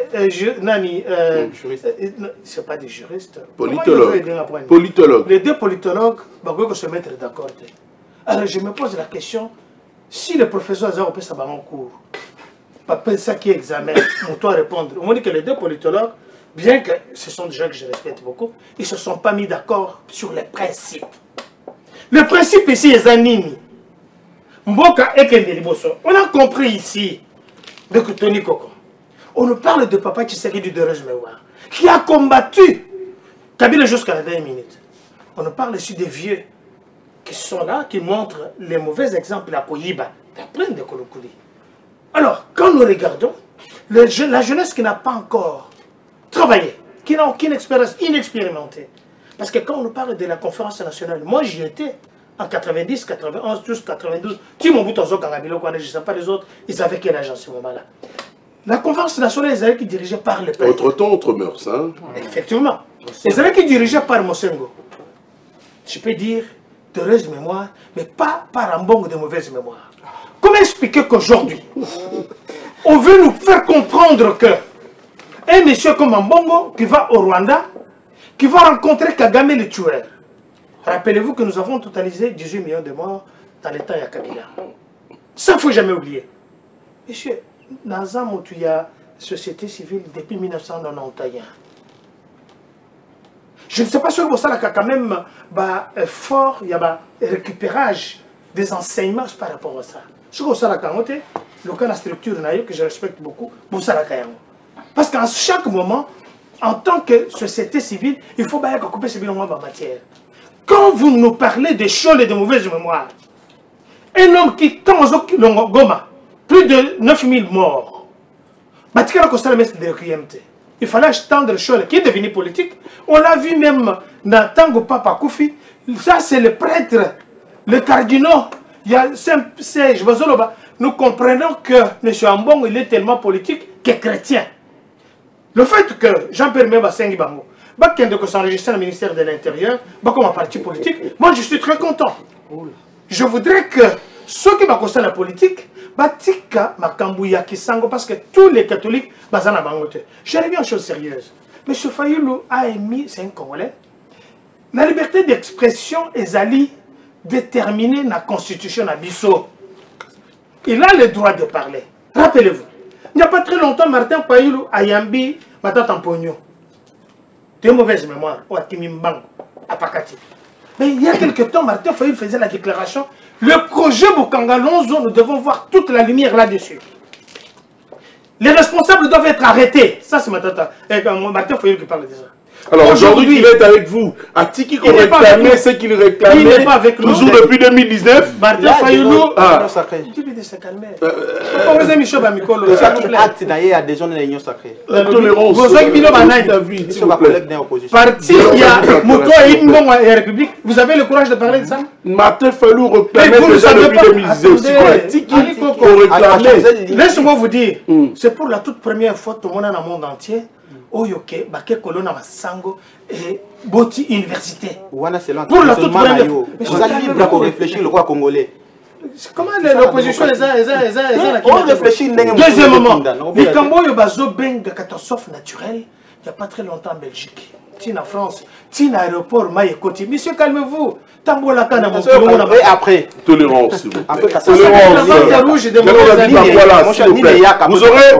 c'est pas des juristes. Politologues. Les deux politologues, ils se mettre d'accord. Alors, je me pose la question si le professeur Azar peut savoir en cours, pas ça qui examen, on doit répondre. On dit que les deux politologues, bien que ce sont des gens que je respecte beaucoup, ils ne se sont pas mis d'accord sur les principes. Le principe ici est Zanini. Mboka et Kendeliboso. On a compris ici de Tony Koko. On nous parle de Papa Tshisekedi de Mewa, qui a combattu Kabila jusqu'à la dernière minute. On nous parle ici des vieux qui sont là, qui montrent les mauvais exemples à Koyiba, d'après de Kolokuli. Alors, quand nous regardons, la jeunesse qui n'a pas encore travaillé, qui n'a aucune expérience, inexpérimentée. Parce que quand on nous parle de la conférence nationale, moi j'y étais en 90, 91, 92. Tu m'en bout en zone Karabilo, je ne sais pas les autres, ils avaient quel âge en ce moment-là. La conférence nationale, ils avaient qui dirigeait par le peuple. Autre temps, autre mœurs, hein. Effectivement. Ils avaient qui dirigeait par Mosengo. Je peux dire d'heureuse mémoire, mais pas par un bon de mauvaise mémoire. Comment expliquer qu'aujourd'hui, on veut nous faire comprendre que un monsieur comme Mbongo qui va au Rwanda, qui va rencontrer Kagame le tueur. Rappelez-vous que nous avons totalisé 18 millions de morts dans l'État Yakabila. Ça, il ne faut jamais oublier. Monsieur, dans un il y a société civile depuis 1991. Je ne sais pas si vous savez qu'il y a quand même fort, il y a un récupérage des enseignements par rapport à ça. Ce que vous savez, le cas de la structure que je respecte beaucoup, vous savez parce qu'à chaque moment, en tant que société civile, il faut couper ce bilan en matière. Quand vous nous parlez de choses et de mauvaises mémoires, un homme qui, quand on Goma, plus de 9000 morts, il fallait attendre le Chol qui est devenu politique. On l'a vu même dans Tango Papa Koufi. Ça, c'est le prêtre, le cardinal. Nous comprenons que M. Ambong il est tellement politique que chrétien. Le fait que Jean-Pierre Memba Sengi Bango, que s'enregistrer au ministère de l'Intérieur, comme un parti politique, moi je suis très content. Je voudrais que ceux qui concernent la politique, Batika Makambouya Kisango, parce que tous les catholiques, Bazana Bangote. Je reviens à une chose sérieuse. M. Fayoulou a émis, c'est un Congolais, la liberté d'expression est allée déterminée dans la Constitution à Bissau. Il a le droit de parler. Rappelez-vous, il n'y a pas très longtemps, Martin Fayoulou a yambi Matatamponio. De mauvaise mémoire, au Atimimbango, à Pakati. Mais il y a quelque temps, Martin Fayoulou faisait la déclaration. Le projet Bokanga Lonzo, nous devons voir toute la lumière là-dessus. Les responsables doivent être arrêtés. Ça, c'est Martin Fayoulou qui parle de ça. Alors aujourd'hui, il est avec vous. Atiki qu'on réclamait ce qu'il réclamait. Il n'est pas avec nous. Toujours depuis 2019. Martin Fayoulou. Tu lui dis se calmer. Pourquoi vous avez mis Choba Mikolo? Acte d'ailleurs adhésion de l'Union sacrée. Tolérance. Vous avez mis le Banaï. Parti, il y a Mouto et Mbongo et République. Vous avez le courage de parler de ça? Martin Fayoulou réclamait déjà depuis 2019. C'est qu'on réclamait. Laissez-moi vous dire, c'est pour la toute première fois tout le monde dans le monde entier. Oyoke, Baké Colonna Massango et Boti Université. Pour la toute première. Vous êtes libre pour réfléchir le roi congolais. Comment l'opposition on réfléchit. Deuxièmement, les Cambodges bazo benga catastrophe naturelle il n'y a pas très longtemps en Belgique. Tina France, Tina aéroport Maïekoti. Monsieur, calmez-vous. Tambola Kana mon et après tolérance, s'il vous plaît. Tolérance.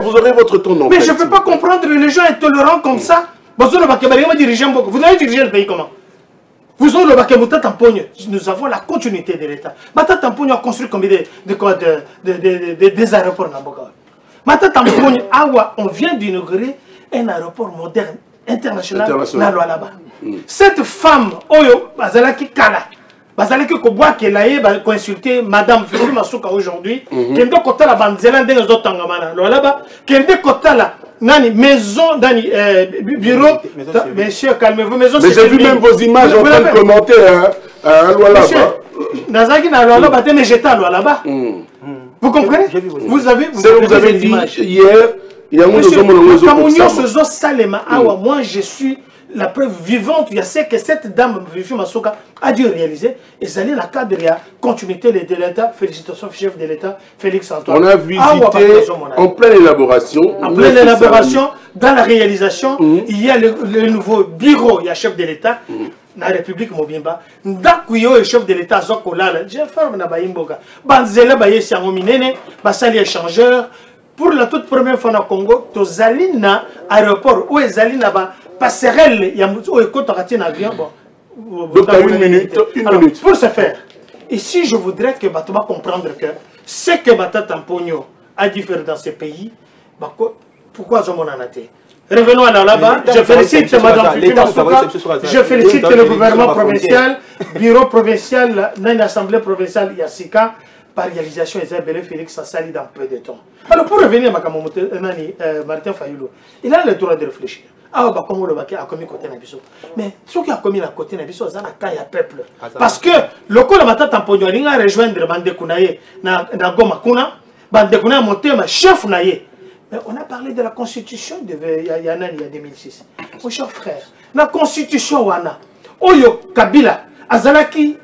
Vous aurez votre ton. Mais je ne peux pas comprendre les gens intolérants comme ça. Vous avez dirigé le pays comment? Vous avez le Bakemouta Tampogne. Nous avons la continuité de l'État. Mata Tampogne a construit combien des aéroports dans Boga. Mata Tampogne, on vient d'inaugurer un aéroport moderne international là-bas. Cette femme, Oyo, Bazalaki Kala, Bazalaki Koboa, qui a consulté Madame Fifi Masuka aujourd'hui, qui a côté la Banzela, des autres Tangamana, là-bas, qui a côté la maison, bureau, monsieur, calmez-vous, maison. Mais j'ai vu même vos images en train de commenter à Lualaba. Nazaki n'a Lualaba, mais j'étais à Lualaba. Vous comprenez? Vous avez dit hier. Moi je suis la preuve vivante. Il y a ce que cette dame a dû réaliser. Et ça dans le cadre de la continuité de l'État. Félicitations, chef de l'État, Félix Antoine. On a visité en pleine élaboration. En pleine élaboration, dans la réalisation, il y a le nouveau bureau, il y a chef de l'État. Dans la République Mobimba, Ndakuyo, chef de l'État, Zokolala, j'ai fait na Baimboga. Banzela Baye Siangominene, Basali échangeur. Pour la toute première fois au Congo, tu na aéroport où est allé là-bas, passerelle, il y a un avion. Donc, une minute. Pour ce faire, ici, je voudrais que Batoma comprendre que ce que Bata Tampogno a dû faire dans ce pays, pourquoi je m'en ai été. Revenons à là-bas. Je félicite Mme Fifi Masuka, je félicite le gouvernement provincial, bureau provincial, l'Assemblée provinciale Yassika. Par réalisation, Isabelle Félix Sassali dans peu de temps. Alors pour revenir à Martin Fayoulou, il a le droit de réfléchir. Ah, bah, comme le baquet a commis côté Nabiso. Mais ce qui a commis la côté Nabiso, c'est un cas peuple. Parce que le coup de Mata Tamponyo, il a rejoindre Bandekunaye, na Goma Kuna, Bandekunaye monté ma chef Naye. Mais on a parlé de la constitution de Yanan il y a 2006. Mon cher frère, la constitution Wana, Oyo Kabila, Azalaki,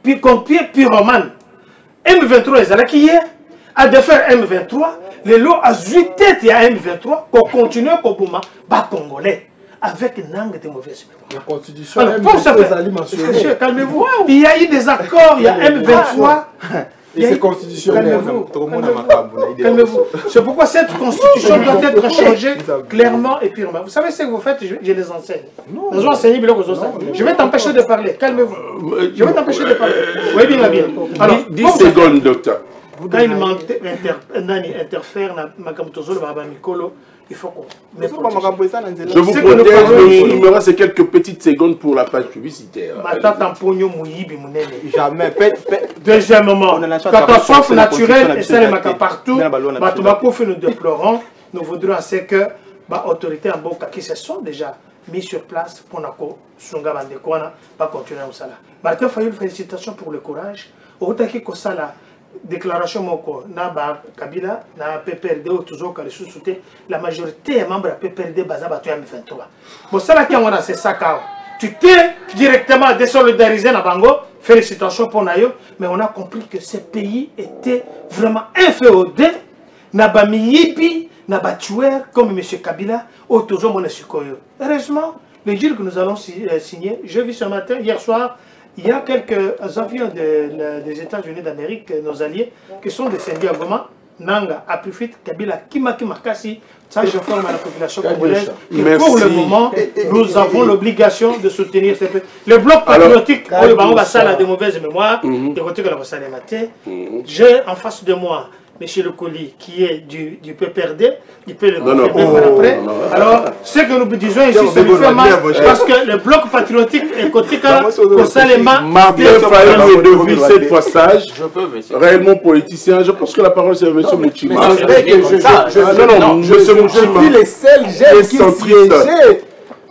puis Compier, puis Roman. M23 est hier, à défaire M23, les lots à 8 têtes à M23, qu'on continue au Bouma, bas congolais, avec une langue de mauvaise mémoire. La constitution, alors, pour ça faire, calmez-vous, il y a eu des accords, il y a M23. Et c'est constitutionnel. Calmez-vous. C'est pourquoi cette constitution doit être changée clairement et purement. Vous savez ce que vous faites, je les enseigne. Je vais t'empêcher de parler. Calmez-vous. Je vais t'empêcher de parler. Oui, bien. Alors, 10 secondes, docteur. Quand il interfère dans Mikolo, il faut qu'on... Je vous protège, il me reste quelques petites secondes pour la page publicitaire. Jamais. Deuxièmement, catastrophe naturelle et celle partout, nous déplorons, nous voudrons assez que l'autorité en Boka qui se sont déjà mis sur place pour Sunga Bandekwana va continuer au Sala. Martin Fayoul, félicitations pour le courage. Otaki Kosala. Déclaration moko na ba Kabila na PPRD ou toujours quand la majorité est membre de PPRD bazaba tu M23. Bon ça là qui on a c'est ça kao. Tu t'es directement désolidarisé na bango. Félicitations pour Nayo, mais on a compris que ce pays était vraiment inféodé na ba miyipi na ba tueur comme M. Kabila ou toujours mon Sikoyo. Heureusement, le deal que nous allons signer, je vis ce matin hier soir. Il y a quelques avions des États-Unis d'Amérique, nos alliés, qui sont descendus à Goma, Nanga, Apufit, Kabila, Kimaki Makasi. Ça, je forme à la population congolaise. Et pour le moment, nous avons l'obligation de soutenir ce pays. Le bloc patriotique, on va ça de mauvaise mémoire, de côté que la j'ai en face de moi M. Le Colli, qui est du PPRD, il peut le confirmer par après. Alors, ce que nous disons ici, c'est le fait mal, parce que le bloc patriotique est côté pour Salema. Martin Fayoulou est devenu cette fois sage, réellement politicien. Je pense que la parole c'est à M. Mouchima. Je suis le seul jeune qui est siégé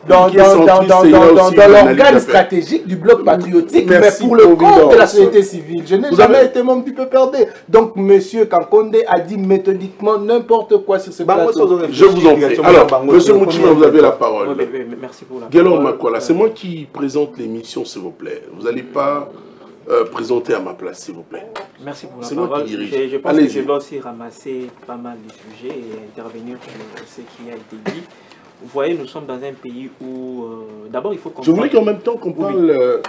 l'organe stratégique du bloc patriotique, Merci mais pour le compte Providence. de la société civile. Je n'ai jamais été membre du PPRD. Donc, M. Kankonde a dit méthodiquement n'importe quoi sur ce plateau. Je vous en prie. Alors, M. Moutima, vous avez la parole. Merci pour la Guélon parole. Makola, c'est moi qui présente l'émission, s'il vous plaît. Vous n'allez pas présenter à ma place, s'il vous plaît. Merci pour la C'est moi parole. qui dirige. Je pense Allez-y. que je dois aussi ramasser pas mal de sujets et intervenir sur ce qui a été dit. Vous voyez, nous sommes dans un pays où, d'abord, il faut comprendre... Je voulais qu'en même temps qu'on parle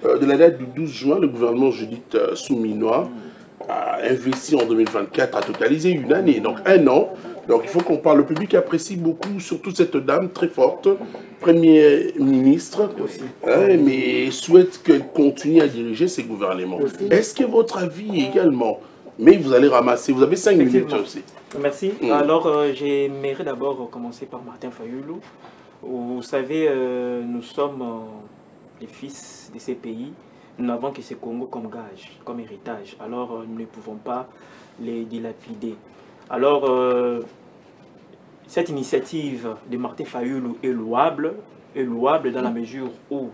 de la date du 12 juin, le gouvernement Judith Souminois a investi en 2024, a totalisé une année, donc un an. Donc il faut qu'on parle. Le public apprécie beaucoup, surtout cette dame très forte, Premier ministre, hein, mais souhaite qu'elle continue à diriger ses gouvernements. Est-ce que votre avis également? Mais vous allez ramasser, vous avez 5 minutes aussi. Merci. Alors, j'aimerais d'abord commencer par Martin Fayulu. Vous savez, nous sommes les fils de ces pays. Nous n'avons que ce Congo comme gage, comme héritage. Alors, nous ne pouvons pas les dilapider. Alors, cette initiative de Martin Fayulu est louable dans la mesure où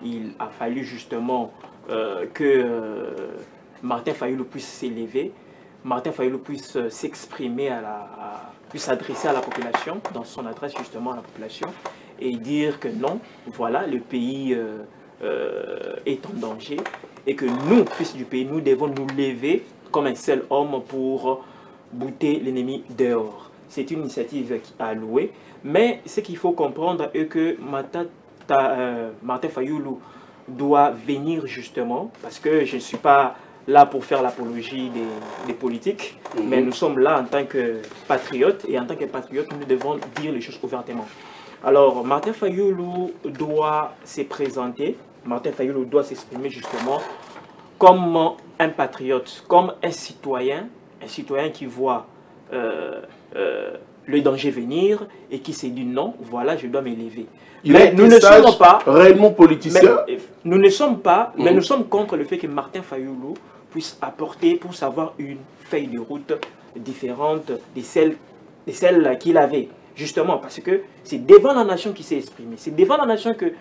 il a fallu justement que Martin Fayulu puisse s'élever, Martin Fayulu puisse s'exprimer, puisse s'adresser à la population, dans son adresse justement à la population, et dire que non, voilà, le pays est en danger, et que nous, fils du pays, nous devons nous lever comme un seul homme pour bouter l'ennemi dehors. C'est une initiative à louer, mais ce qu'il faut comprendre est que Martin Fayulu doit venir justement, parce que je ne suis pas là pour faire l'apologie des politiques, mais nous sommes là en tant que patriotes, et en tant que patriotes, nous devons dire les choses ouvertement. Alors, Martin Fayulu doit se présenter, Martin Fayulu doit s'exprimer justement comme un patriote, comme un citoyen qui voit le danger venir et qui s'est dit non, voilà, je dois m'élever. Mais nous ne sommes pas réellement politicien. Nous ne sommes pas, mais nous sommes contre le fait que Martin Fayulu puisse apporter pour savoir une feuille de route différente de celle qu'il avait. Justement, parce que c'est devant la nation qu'il s'est exprimé. C'est devant la nation que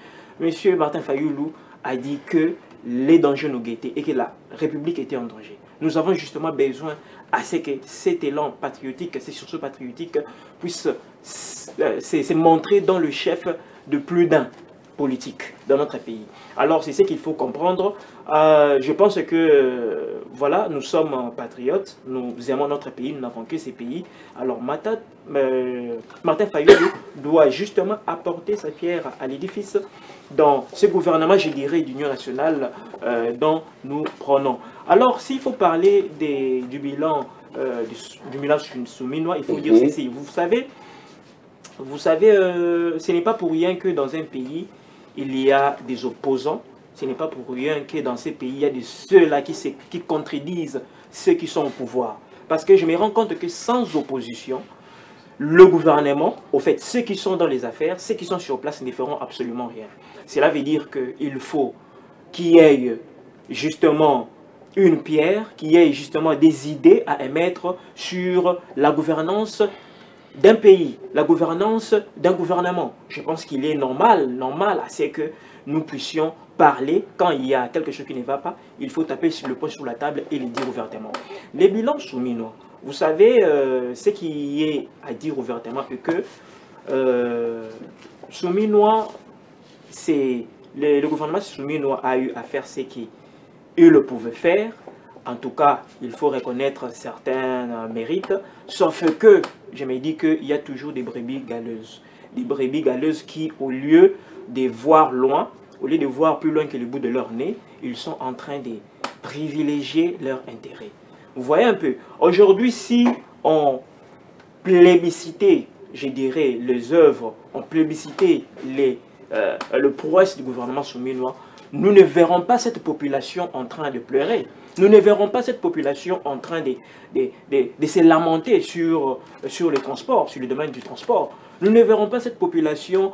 M. Martin Fayulu a dit que les dangers nous guettaient et que la République était en danger. Nous avons justement besoin à ce que cet élan patriotique, ces sursaut patriotique puisse se montrer dans le chef de plus d'un politique dans notre pays. Alors c'est ce qu'il faut comprendre. Je pense que voilà, nous sommes patriotes, nous aimons notre pays, nous n'avons que ces pays. Alors Martin Fayulu doit justement apporter sa pierre à l'édifice dans ce gouvernement, je dirais, d'union nationale dont nous prenons. Alors s'il faut parler du bilan souminois, il faut dire ceci. Vous savez, ce n'est pas pour rien que dans un pays, il y a des opposants. Ce n'est pas pour rien que dans ces pays, il y a ceux-là qui contredisent ceux qui sont au pouvoir. Parce que je me rends compte que sans opposition, le gouvernement, au fait, ceux qui sont dans les affaires, ceux qui sont sur place ne feront absolument rien. Cela veut dire qu'il faut qu'il y ait justement une pierre, qu'il y ait justement des idées à émettre sur la gouvernance d'un pays, la gouvernance d'un gouvernement. Je pense qu'il est normal à ce que nous puissions parler quand il y a quelque chose qui ne va pas. Il faut taper sur le poing sur la table et le dire ouvertement. Les bilans souminois, vous savez, ce qui est à dire ouvertement est que souminois, le gouvernement souminois a eu à faire ce qu'il le pouvait faire. En tout cas, il faut reconnaître certains mérites, sauf que je me dis qu'il y a toujours des brebis galeuses. Des brebis galeuses qui, au lieu de voir loin, au lieu de voir plus loin que le bout de leur nez, ils sont en train de privilégier leur intérêt. Vous voyez un peu, aujourd'hui, si on plébiscitait, je dirais, les œuvres, on plébiscitait le prouesse du gouvernement souminois, nous ne verrons pas cette population en train de pleurer. Nous ne verrons pas cette population en train de se lamenter sur le transport, sur le domaine du transport. Nous ne verrons pas cette population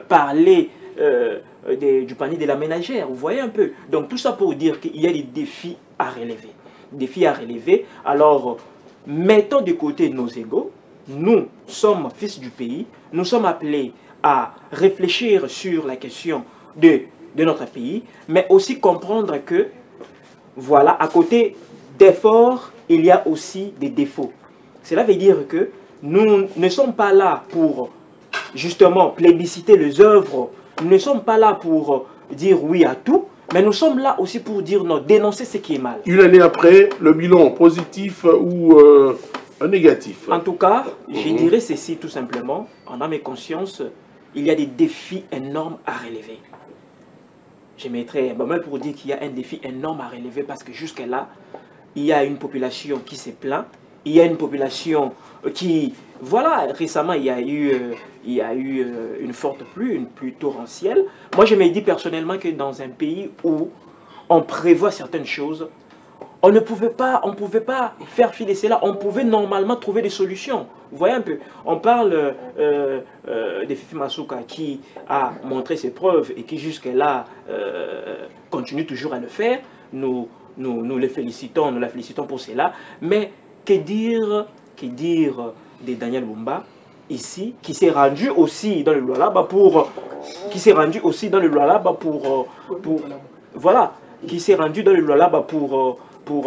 parler du panier de la ménagère. Vous voyez un peu. Donc tout ça pour dire qu'il y a des défis à relever. Défis à relever. Alors, mettons de côté nos égos. Nous sommes fils du pays. Nous sommes appelés à réfléchir sur la question de notre pays, mais aussi comprendre que, voilà, à côté d'efforts, il y a aussi des défauts. Cela veut dire que nous ne sommes pas là pour justement plébisciter les œuvres, nous ne sommes pas là pour dire oui à tout, mais nous sommes là aussi pour dire non, dénoncer ce qui est mal. Une année après, le bilan positif ou négatif? En tout cas, je dirais ceci tout simplement, en âme et conscience, il y a des défis énormes à relever. Je mettrais même pour dire qu'il y a un défi énorme à relever parce que jusque-là, il y a une population qui se plaint, il y a une population qui... Voilà, récemment, il y a eu une forte pluie, une pluie torrentielle. Moi, je me dis personnellement que dans un pays où on prévoit certaines choses, on ne pouvait pas, faire filer cela. On pouvait normalement trouver des solutions. Vous voyez un peu, on parle de Fifi Masuka qui a montré ses preuves et qui jusque-là continue toujours à le faire. Nous la félicitons pour cela. Mais que dire de Daniel Bumba ici, qui s'est rendu aussi dans le Lualaba pour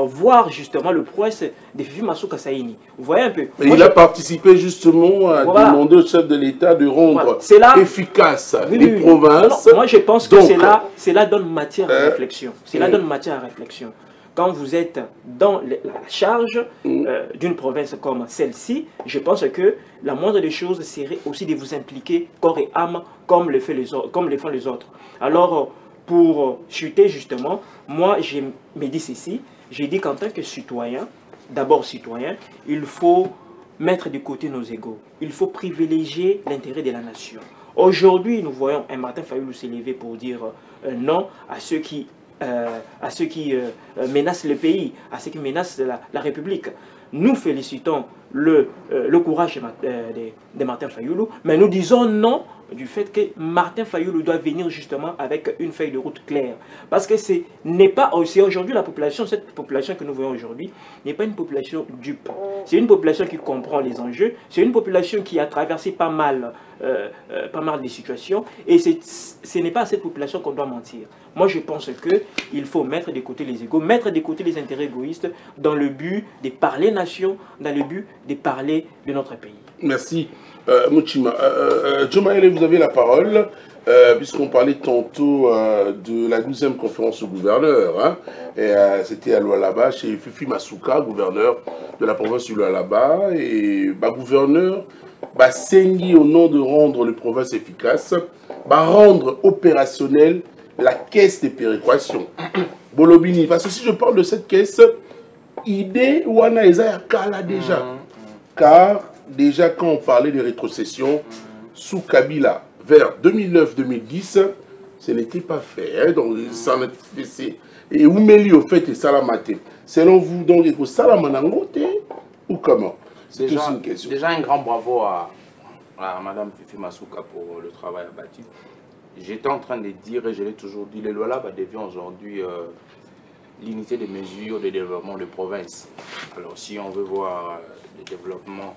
voir justement le prouesse de Fifi Masuka Saini. Vous voyez un peu. Il a participé justement à demander au chef de l'État de rendre efficace les provinces. Non, moi je pense que cela donne matière à réflexion. Cela donne matière à réflexion. Quand vous êtes dans la charge d'une province comme celle-ci, je pense que la moindre des choses serait aussi de vous impliquer corps et âme comme le font les autres. Alors, pour chuter justement, moi je me dis ceci, j'ai dit qu'en tant que citoyen, d'abord citoyen, il faut mettre de côté nos égos. Il faut privilégier l'intérêt de la nation. Aujourd'hui, nous voyons un Martin Fayulu s'élever pour dire non à ceux qui menacent le pays, à ceux qui menacent la République. Nous félicitons le courage de Martin Fayulu, mais nous disons non du fait que Martin Fayulu doit venir justement avec une feuille de route claire. Parce que ce n'est pas aussi aujourd'hui la population, cette population que nous voyons aujourd'hui, n'est pas une population dupe. C'est une population qui comprend les enjeux, c'est une population qui a traversé pas mal de situations, et ce n'est pas à cette population qu'on doit mentir. Moi je pense qu'il faut mettre de côté les égos, mettre de côté les intérêts égoïstes dans le but de parler nation, dans le but de parler de notre pays. Merci. Muchima. Jomaël, vous avez la parole, puisqu'on parlait tantôt de la 12e conférence au gouverneur. Hein, c'était à Lualaba, chez Fifi Masuka, gouverneur de la province du Lualaba. Et gouverneur, Sengi, au nom de rendre les provinces efficaces, rendre opérationnelle la caisse de péréquation. Bolobini, parce que si je parle de cette caisse, idée wana eza kala déjà. Car déjà quand on parlait de rétrocession sous Kabila vers 2009-2010, ce n'était pas fait. Hein, donc ça n'a fait. Et Oumeli au fait et Salamate. Selon vous, donc, il faut Salamanangote ou comment? C'est déjà une question. Déjà un grand bravo à Madame Fifi Masuka pour le travail abattu. J'étais en train de dire, et je l'ai toujours dit, le Lualaba devient aujourd'hui l'unité de mesure de développement de province. Alors si on veut voir le développement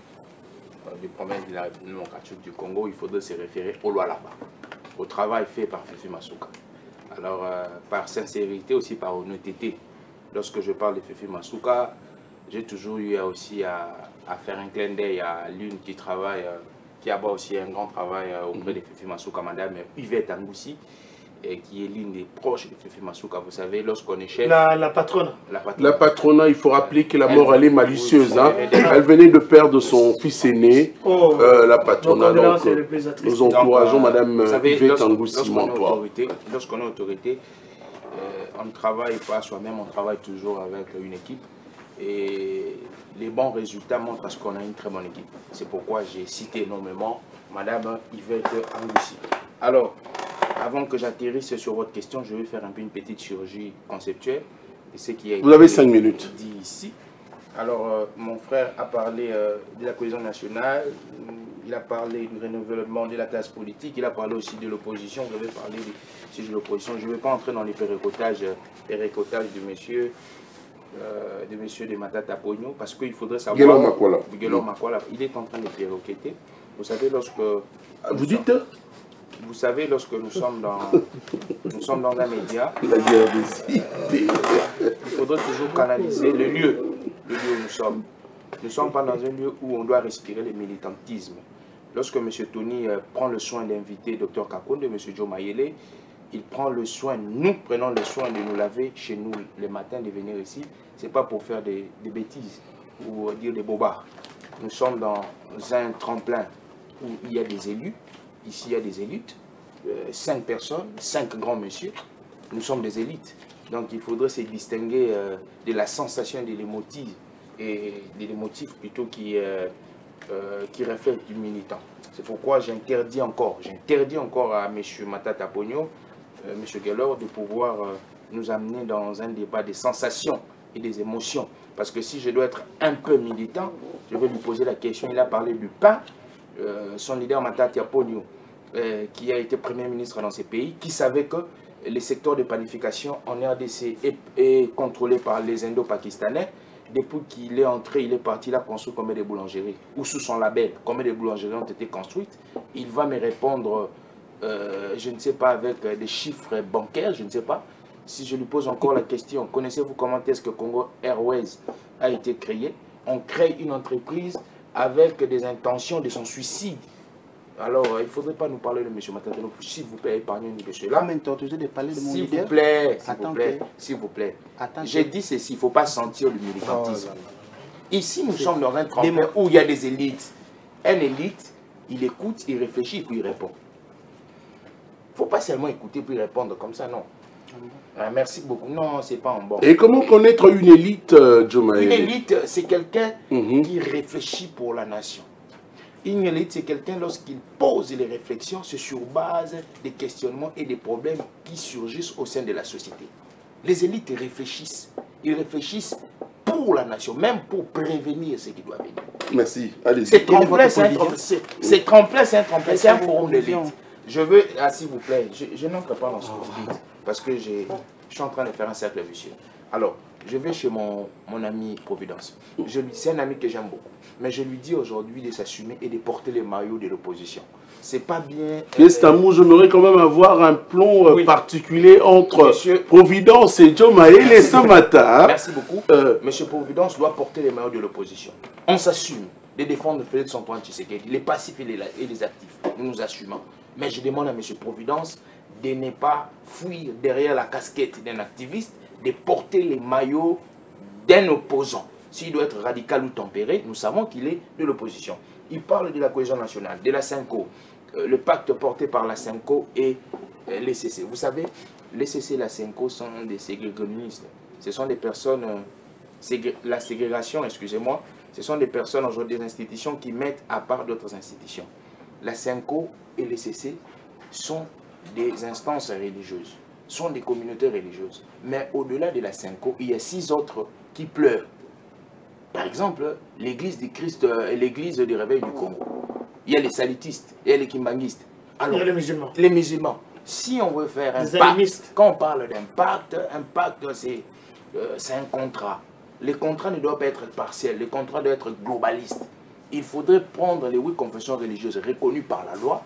des provinces de la République démocratique du Congo, il faudrait se référer au Lualaba, au travail fait par Fifi Masuka. Alors par sincérité, aussi par honnêteté, lorsque je parle de Fifi Masuka, j'ai toujours eu aussi à faire un clin d'œil à l'une qui travaille, qui a aussi un grand travail auprès de Fifi Masuka, Madame Yvette Angoussi, qui est l'une des proches de Fifi Masuka. Vous savez, lorsqu'on est chef... La patronne. La patronne, il faut rappeler que la mort, elle est malicieuse. Hein. Elle venait de perdre son fils aîné, la patronne. Donc, nous encourageons Madame Yvette Angoussi Montois. Lorsqu'on est autorité, on ne travaille pas soi-même, on travaille toujours avec une équipe. Et les bons résultats montrent parce qu'on a une très bonne équipe. C'est pourquoi j'ai cité énormément Madame Yvette Angoussi. Alors, avant que j'atterrisse sur votre question, je vais faire un peu une petite chirurgie conceptuelle. Et ce qui Vous avez 5 minutes. Dit ici. Alors, mon frère a parlé de la cohésion nationale, il a parlé du renouvellement de la classe politique, il a parlé aussi de l'opposition. Je vais parler de l'opposition. Je ne vais pas entrer dans les pérécotages de monsieur de Matata Pogno, parce qu'il faudrait savoir... Guélon Makwala. Il est en train de péréqueter. Vous savez, lorsque... Vous dites vous savez, lorsque nous sommes dans un média, La guerre des idées. il faudrait toujours canaliser le lieu où nous sommes. Nous ne sommes pas dans un lieu où on doit respirer le militantisme. Lorsque M. Tony prend le soin d'inviter Dr Kakonde, M. Joe Mayele, il prend le soin, nous prenons le soin de nous laver chez nous le matin, de venir ici. Ce n'est pas pour faire des bêtises ou dire des bobards. Nous sommes dans un tremplin où il y a des élus. Ici, il y a des élites. 5 personnes, 5 grands messieurs. Nous sommes des élites. Donc, il faudrait se distinguer de la sensation de l'émotive et de l'émotif plutôt qui reflète du militant. C'est pourquoi j'interdis encore à M. Matata Ponyo, M. Gelor, de pouvoir nous amener dans un débat des sensations et des émotions. Parce que si je dois être un peu militant, je vais lui poser la question. Il a parlé du pain. Son leader Matata Ponyo, qui a été Premier ministre dans ces pays, qui savait que les secteurs de panification en RDC est contrôlé par les Indo-Pakistanais. Depuis qu'il est entré, il est parti, il a construit combien de boulangeries, ou sous son label, combien de boulangeries ont été construites. Il va me répondre, je ne sais pas, avec des chiffres bancaires, je ne sais pas. Si je lui pose encore la question, connaissez-vous comment est-ce que Congo Airways a été créé? On crée une entreprise avec des intentions de son suicide. Alors, il ne faudrait pas nous parler de M. Matatono. S'il vous plaît, épargnez-nous de cela. De parler de mon S'il leader. vous plaît, Attends, s'il vous plaît. Attends, J'ai dit ceci, il ne faut pas sentir le militantisme. Oh là là. Ici, nous sommes dans un tremplin où il y a des élites. Un élite, il écoute, il réfléchit, puis il répond. Il ne faut pas seulement écouter puis répondre comme ça, non. Merci beaucoup. Non, c'est pas en bon. Et comment connaître une élite, Joe Mayele? Une élite, c'est quelqu'un qui réfléchit pour la nation. Une élite, c'est quelqu'un, lorsqu'il pose les réflexions, c'est sur base des questionnements et des problèmes qui surgissent au sein de la société. Les élites réfléchissent. Ils réfléchissent pour la nation, même pour prévenir ce qui doit venir. Merci. Allez-y. C'est tremplin, c'est un tremplin, c'est un forum d'élite. Je veux, s'il vous plaît, je n'entre pas dans ce que vous dites, parce que je suis en train de faire un cercle vicieux. Alors, je vais chez mon ami Providence. C'est un ami que j'aime beaucoup. Mais je lui dis aujourd'hui de s'assumer et de porter les maillots de l'opposition. C'est pas bien... Istanbul, j'aimerais quand même avoir un plan particulier entre Monsieur, Providence et Joe Mayele ce matin. Merci beaucoup. Monsieur Providence doit porter les maillots de l'opposition. On s'assume de défendre Félix Antoine Tshisekedi, les passifs et les actifs. Nous nous assumons. Mais je demande à Monsieur Providence de ne pas fuir derrière la casquette d'un activiste, de porter les maillots d'un opposant. S'il doit être radical ou tempéré, nous savons qu'il est de l'opposition. Il parle de la cohésion nationale, de la CENCO, le pacte porté par la CENCO et les CC. Vous savez, les CC et la CENCO sont des ségrégationnistes. Ce sont des personnes, la ségrégation, excusez-moi, ce sont des personnes aujourd'hui, des institutions qui mettent à part d'autres institutions. La CENCO et les CC sont des instances religieuses, sont des communautés religieuses. Mais au-delà de la CENCO, il y a 6 autres qui pleurent. Par exemple, l'église du Christ et l'église du réveil du Congo. Il y a les salitistes, il y a les kimbanguistes. Alors, il y a les musulmans. Les musulmans. Si on veut faire un pacte, quand on parle d'un pacte, un pacte c'est un contrat. Les contrats ne doivent pas être partiels, les contrats doivent être globalistes. Il faudrait prendre les 8 confessions religieuses reconnues par la loi,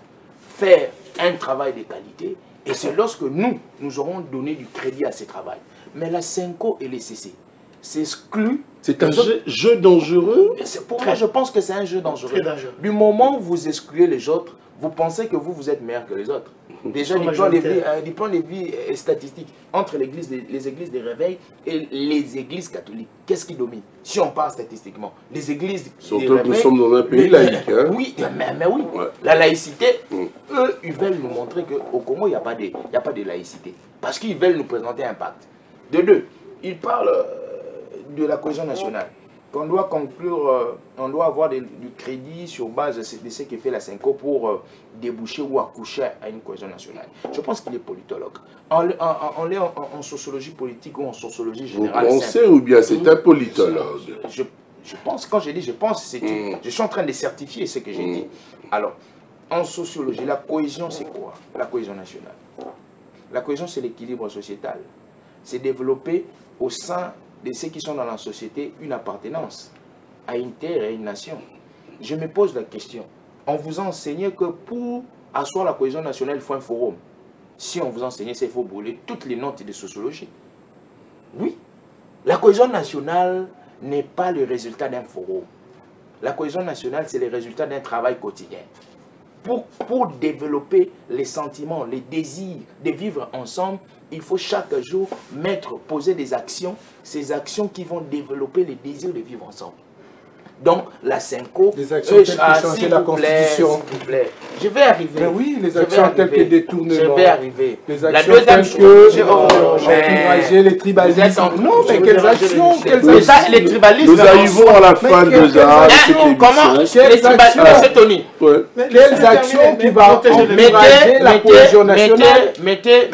faire un travail de qualité, et c'est lorsque nous aurons donné du crédit à ce travail. Mais la CENCO et les CC s'excluent. C'est un jeu dangereux. Pour moi, je pense que c'est un jeu dangereux. Très dangereux. Du moment où vous excluez les autres, vous pensez que vous êtes meilleur que les autres. Déjà, du point de vue statistique, entre les églises des réveils et les églises catholiques, qu'est-ce qui domine? Si on parle statistiquement, les églises des réveils... Surtout que nous sommes dans un pays laïque. Hein? Oui, mais oui. Ouais. La laïcité, eux, ils veulent nous montrer qu'au Congo, il n'y a pas de laïcité. Parce qu'ils veulent nous présenter un pacte. De deux, ils parlent de la cohésion nationale. On doit conclure, on doit avoir du crédit sur base de ce que fait la CENCO pour déboucher ou accoucher à une cohésion nationale. Je pense qu'il est politologue. En sociologie politique ou en sociologie générale. On sait ou bien c'est un politologue. Je pense, quand je dis je pense, je suis en train de certifier ce que j'ai dit. Alors, en sociologie, la cohésion c'est quoi? La cohésion nationale. La cohésion c'est l'équilibre sociétal. C'est développer au sein de ceux qui sont dans la société une appartenance à une terre et à une nation. Je me pose la question. On vous a enseigné que pour asseoir la cohésion nationale, il faut un forum. Si on vous enseigne, c'est il faut brûler toutes les notes de sociologie. Oui, la cohésion nationale n'est pas le résultat d'un forum. La cohésion nationale, c'est le résultat d'un travail quotidien. Pour développer les sentiments, les désirs de vivre ensemble, il faut chaque jour poser des actions, ces actions qui vont développer les désirs de vivre ensemble. Donc, la Senko, des actions telles que changer la Constitution. S'il vous plaît. Je vais arriver. Mais oui, les actions telles que détournement. Je vais arriver. Les actions telles que encourager les tribalismes. Non, mais quelles actions? Les tribalismes. Nous arrivons à la fin déjà. Comment? Les actions, c'est Tony. Quelles actions qui vont encourager la cohésion nationale? Mettez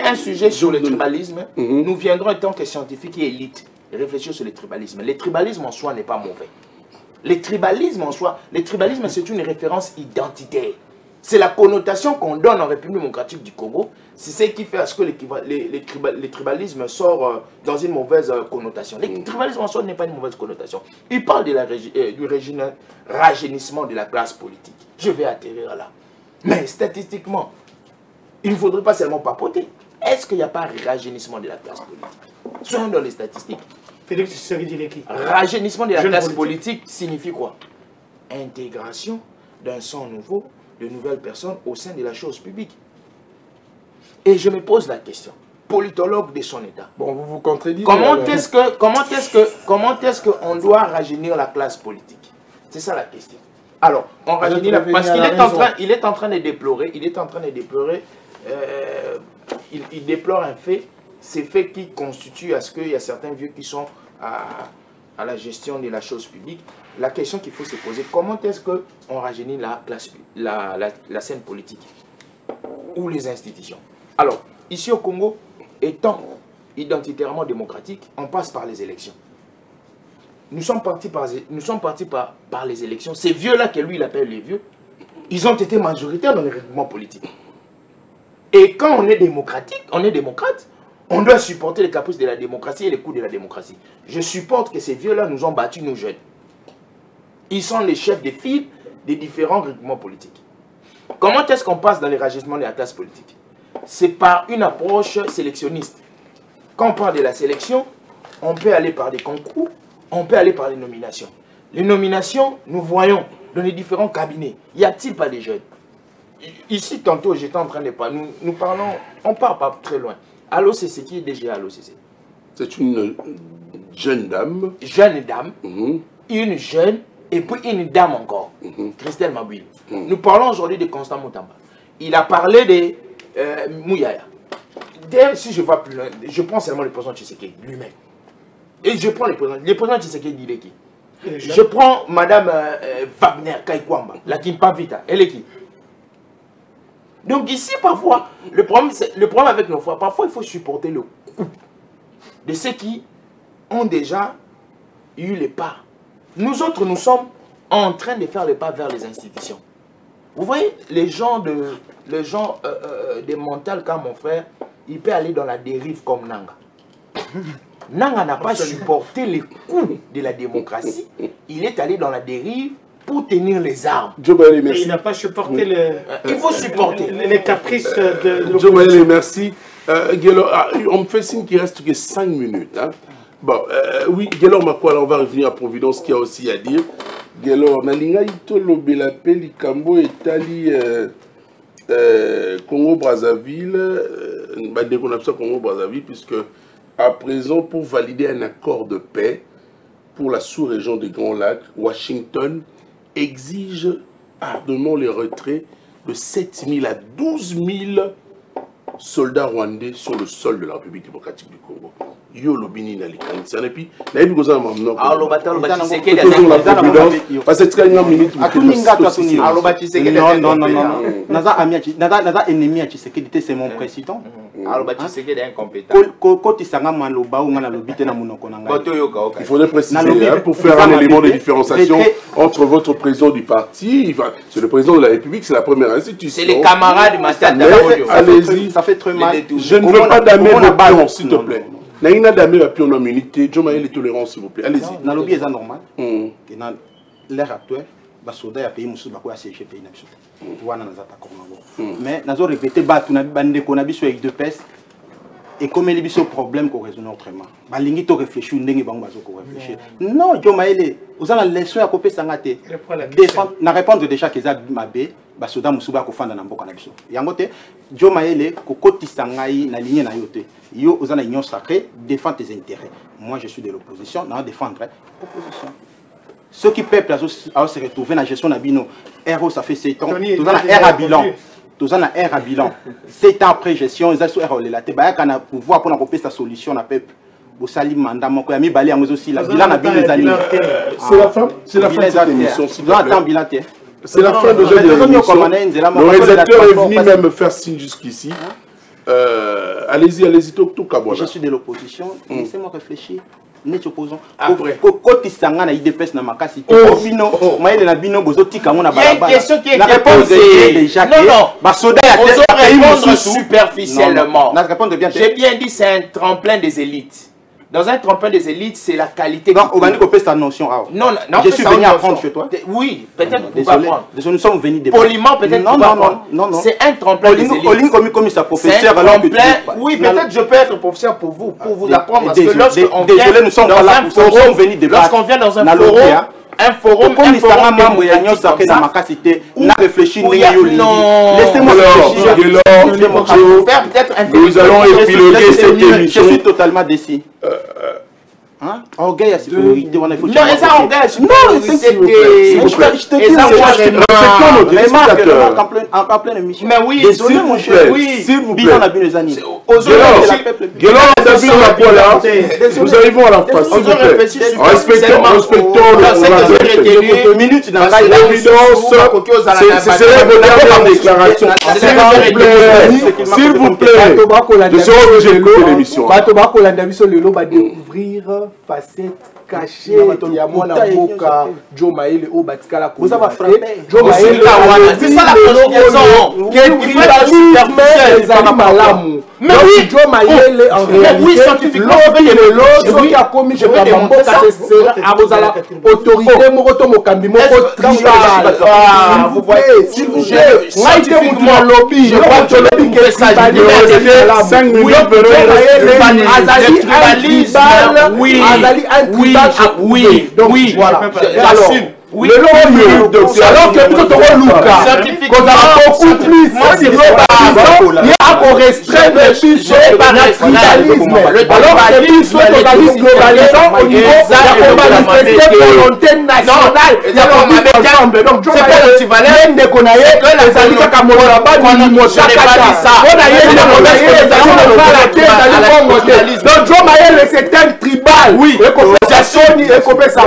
un sujet sur le tribalisme. Nous viendrons en tant que scientifiques et élites réfléchir sur le tribalisme. Le tribalisme en soi n'est pas mauvais. Le tribalisme en soi, le tribalisme c'est une référence identitaire. C'est la connotation qu'on donne en République démocratique du Congo. C'est ce qui fait à ce que le tribalisme sort dans une mauvaise connotation. Le tribalisme en soi n'est pas une mauvaise connotation. Il parle de du rajeunissement de la classe politique. Je vais atterrir là. Mais statistiquement, il ne faudrait pas seulement papoter. Est-ce qu'il n'y a pas un rajeunissement de la classe politique? Soyons dans les statistiques. Félix Tshisekedi qui rajeunissement de la classe politique signifie quoi? Intégration d'un sang nouveau, de nouvelles personnes au sein de la chose publique. Et je me pose la question, politologue de son État. Bon, vous vous contredisez. Comment est-ce qu'on doit rajeunir la classe politique? C'est ça la question. Alors, on rajeunit parce qu'il est en train de déplorer, il déplore un fait, ces faits qui constituent à ce qu'il y a certains vieux qui sont à la gestion de la chose publique. La question qu'il faut se poser, comment est-ce qu'on rajeunit la scène politique ou les institutions? Alors, ici au Congo, étant identitairement démocratique, on passe par les élections. Nous sommes partis par les élections. Ces vieux-là, que lui il appelle les vieux, ils ont été majoritaires dans les règlements politiques. Et quand on est démocratique, on est démocrate, on doit supporter les caprices de la démocratie et les coups de la démocratie. Je supporte que ces vieux-là nous ont battus, nous jeunes. Ils sont les chefs de file des différents règlements politiques. Comment est-ce qu'on passe dans les rajeunissement de la classe politique? C'est par une approche sélectionniste. Quand on parle de la sélection, on peut aller par des concours, on peut aller par les nominations. Les nominations, nous voyons dans les différents cabinets, y a-t-il pas des jeunes? Ici, tantôt, j'étais en train de parler, nous parlons, on part pas très loin. À l'OCC, qui est DG à l'OCC? C'est une jeune dame. Jeune dame, une jeune, et puis une dame encore, Christelle Mabouil. Nous parlons aujourd'hui de Constant Moutamba. Il a parlé de Mouyaya. Si je vais plus loin, je prends seulement le président Tshisekedi lui-même. Et je prends le président Tshisekedi, il est qui? Je prends Madame Wagner Kaikwamba, la Kimpa Vita, elle est qui? Donc ici, parfois, le problème avec nos frères, parfois il faut supporter le coup de ceux qui ont déjà eu les pas. Nous autres, nous sommes en train de faire les pas vers les institutions. Vous voyez, les gens des mentales comme mon frère, il peut aller dans la dérive comme Nanga. Nanga n'a pas supporté les coups de la démocratie. Il est allé dans la dérive pour tenir les armes. Et il n'a pas supporté il faut supporter les caprices de Joe Maëlle, merci. On me fait signe qu'il reste que 5 minutes. Hein. Bon, oui, Guélor Makwala, on va revenir à Providence, qui a aussi à dire. Guélor, Nalinga Itolo Belapeli Kambo et Tali Congo-Brazzaville, Congo-Brazzaville, puisque à présent, pour valider un accord de paix pour la sous-région des Grands Lacs, Washington exige ardemment les retraits de 7 000 à 12 000 soldats rwandais sur le sol de la République démocratique du Congo. Yo lobini na likanisa et puis na yebi kozana mamno parce que c'est une minute non naza ennemi à Tshisekedi, c'est mon président. Il faudrait préciser pour faire un élément de différenciation entre votre président du parti, c'est le président de la République, c'est la première institution. C'est les camarades Matata. Allez-y, ça fait très mal. Je ne veux pas damer vos pions, s'il te plaît. Naïna damer la pion en unité, Joe Maëlle les tolérances, s'il vous plaît. Allez-y. Dans le lobby, c'est normal. Dans l'ère actuelle, basoda ya pays musu bako ya CG pays na biso wana nazata comme mais nazo répéter batu na bandeko na biso avec deux pes et comme les biso problème ko résoudre autrement balingi to réfléchir ndenge bango bazo ko réfléchir non Joe Maele ozana leçon ya kopesa ngate défendre na répondre déjà que ça mabe basoda musu bako fanda na mboka na biso yango te Joe Maele ko kotisa ngai na ligne na yote yo ozana union sacrée défendre tes intérêts moi je suis de l'opposition na défendre opposition. Ceux qui peuplent à se retrouver dans la gestion de Bino, RO ça fait 7 ans, tout ça R à bilan. Tout ça R à bilan. 7 ans après gestion, ils ont sur RO là. Tu vas avoir pouvoir pour apporter sa solution à peuple. Vous saluez mandat mon ami balé en aussi la bilan à bilan années. C'est la fin de cette émission. C'est la fin de cette émission. Le réalisateur est venu même me faire signe jusqu'ici. Allez-y, tout Kabouana. Je suis de l'opposition, laissez-moi réfléchir. Nous opposons. Après, quand il s'en a IDPS na makasi, bino, maïle na bino bozoti kango na balabala. Il y a une question qui est posée. Déjà Non, basoda ya on doit répondre superficiellement. J'ai J'ai bien dit c'est un tremplin des élites. Dans un tremplin des élites, c'est la qualité. Non, on va nous couper sa notion. Non, je suis venu apprendre chez toi. Oui, peut-être pour désolé. apprendre. Nous sommes venus des poliment, peut-être pour apprendre. Non. C'est un tremplin des élites. Comme sa professeur. C'est un tremplin. Oui, peut-être je peux être professeur pour vous apprendre. Parce que lorsqu'on vient désolé, nous sommes dans un forum, lorsqu'on vient dans un forum, un forum membre de l'Union sacrée dans ma capacité, n'a réfléchi, laissez-moi réfléchir. Nous allons épiloguer cette émission. Je suis totalement déçu. Orgueil à sécurité, on a faut. Non, ça orgueil, non, c'est en pleine émission. Mais oui, s'il vous plaît, s'il vous plaît. Nous arrivons à la fin, s'il vous plaît. Respectons le minute dans la évidence. C'est la déclaration. S'il vous plaît, je serai obligé d'écouter l'émission. Facette cachée ya mwana boka Joe Maele au batikala ko. Vous avez frappé. Joe Maele c'est ça la conjugaison. Mais malamu. Mais oui, Joe Maele en réalité. Oui, scientifiquement l'autre qui a commis je vais démontrer ça c'est abozala autorité mokoto mokambi moko tribal. Vous voyez s'il vous plaît. Scientifiquement lobby, je crois que lobby que ça dit 5 minutes Azali tribalisme. Oui. Oui, donc voilà. J'assume. Oui, alors que nous avons Luca, qu'on a beaucoup plus il y a qu'on restreint le tribalisme. Alors que nous sommes globalisants au niveau de la manifester volonté nationale. Il y a qu'on ensemble. Donc, c'est pas le tribalisme de Konaye, les alliés Kamoraba, donc, Joe Maele, c'est un tribal. Oui, et qu'on fait sa soni, et qu'on fait sa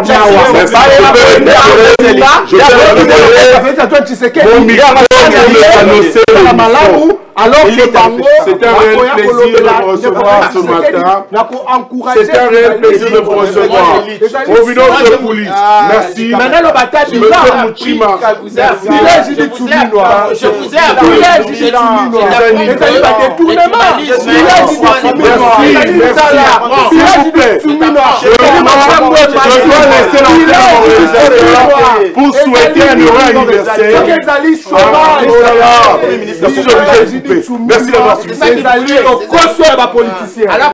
alors que c'est un réel plaisir de vous recevoir ce matin. C'est un réel plaisir de vous recevoir. Providence de police. Merci. Maintenant, le bataille je vous ai appuyé. Pour souhaiter un heureux anniversaire. Merci d'avoir suivi. C'est ça qui est politicien.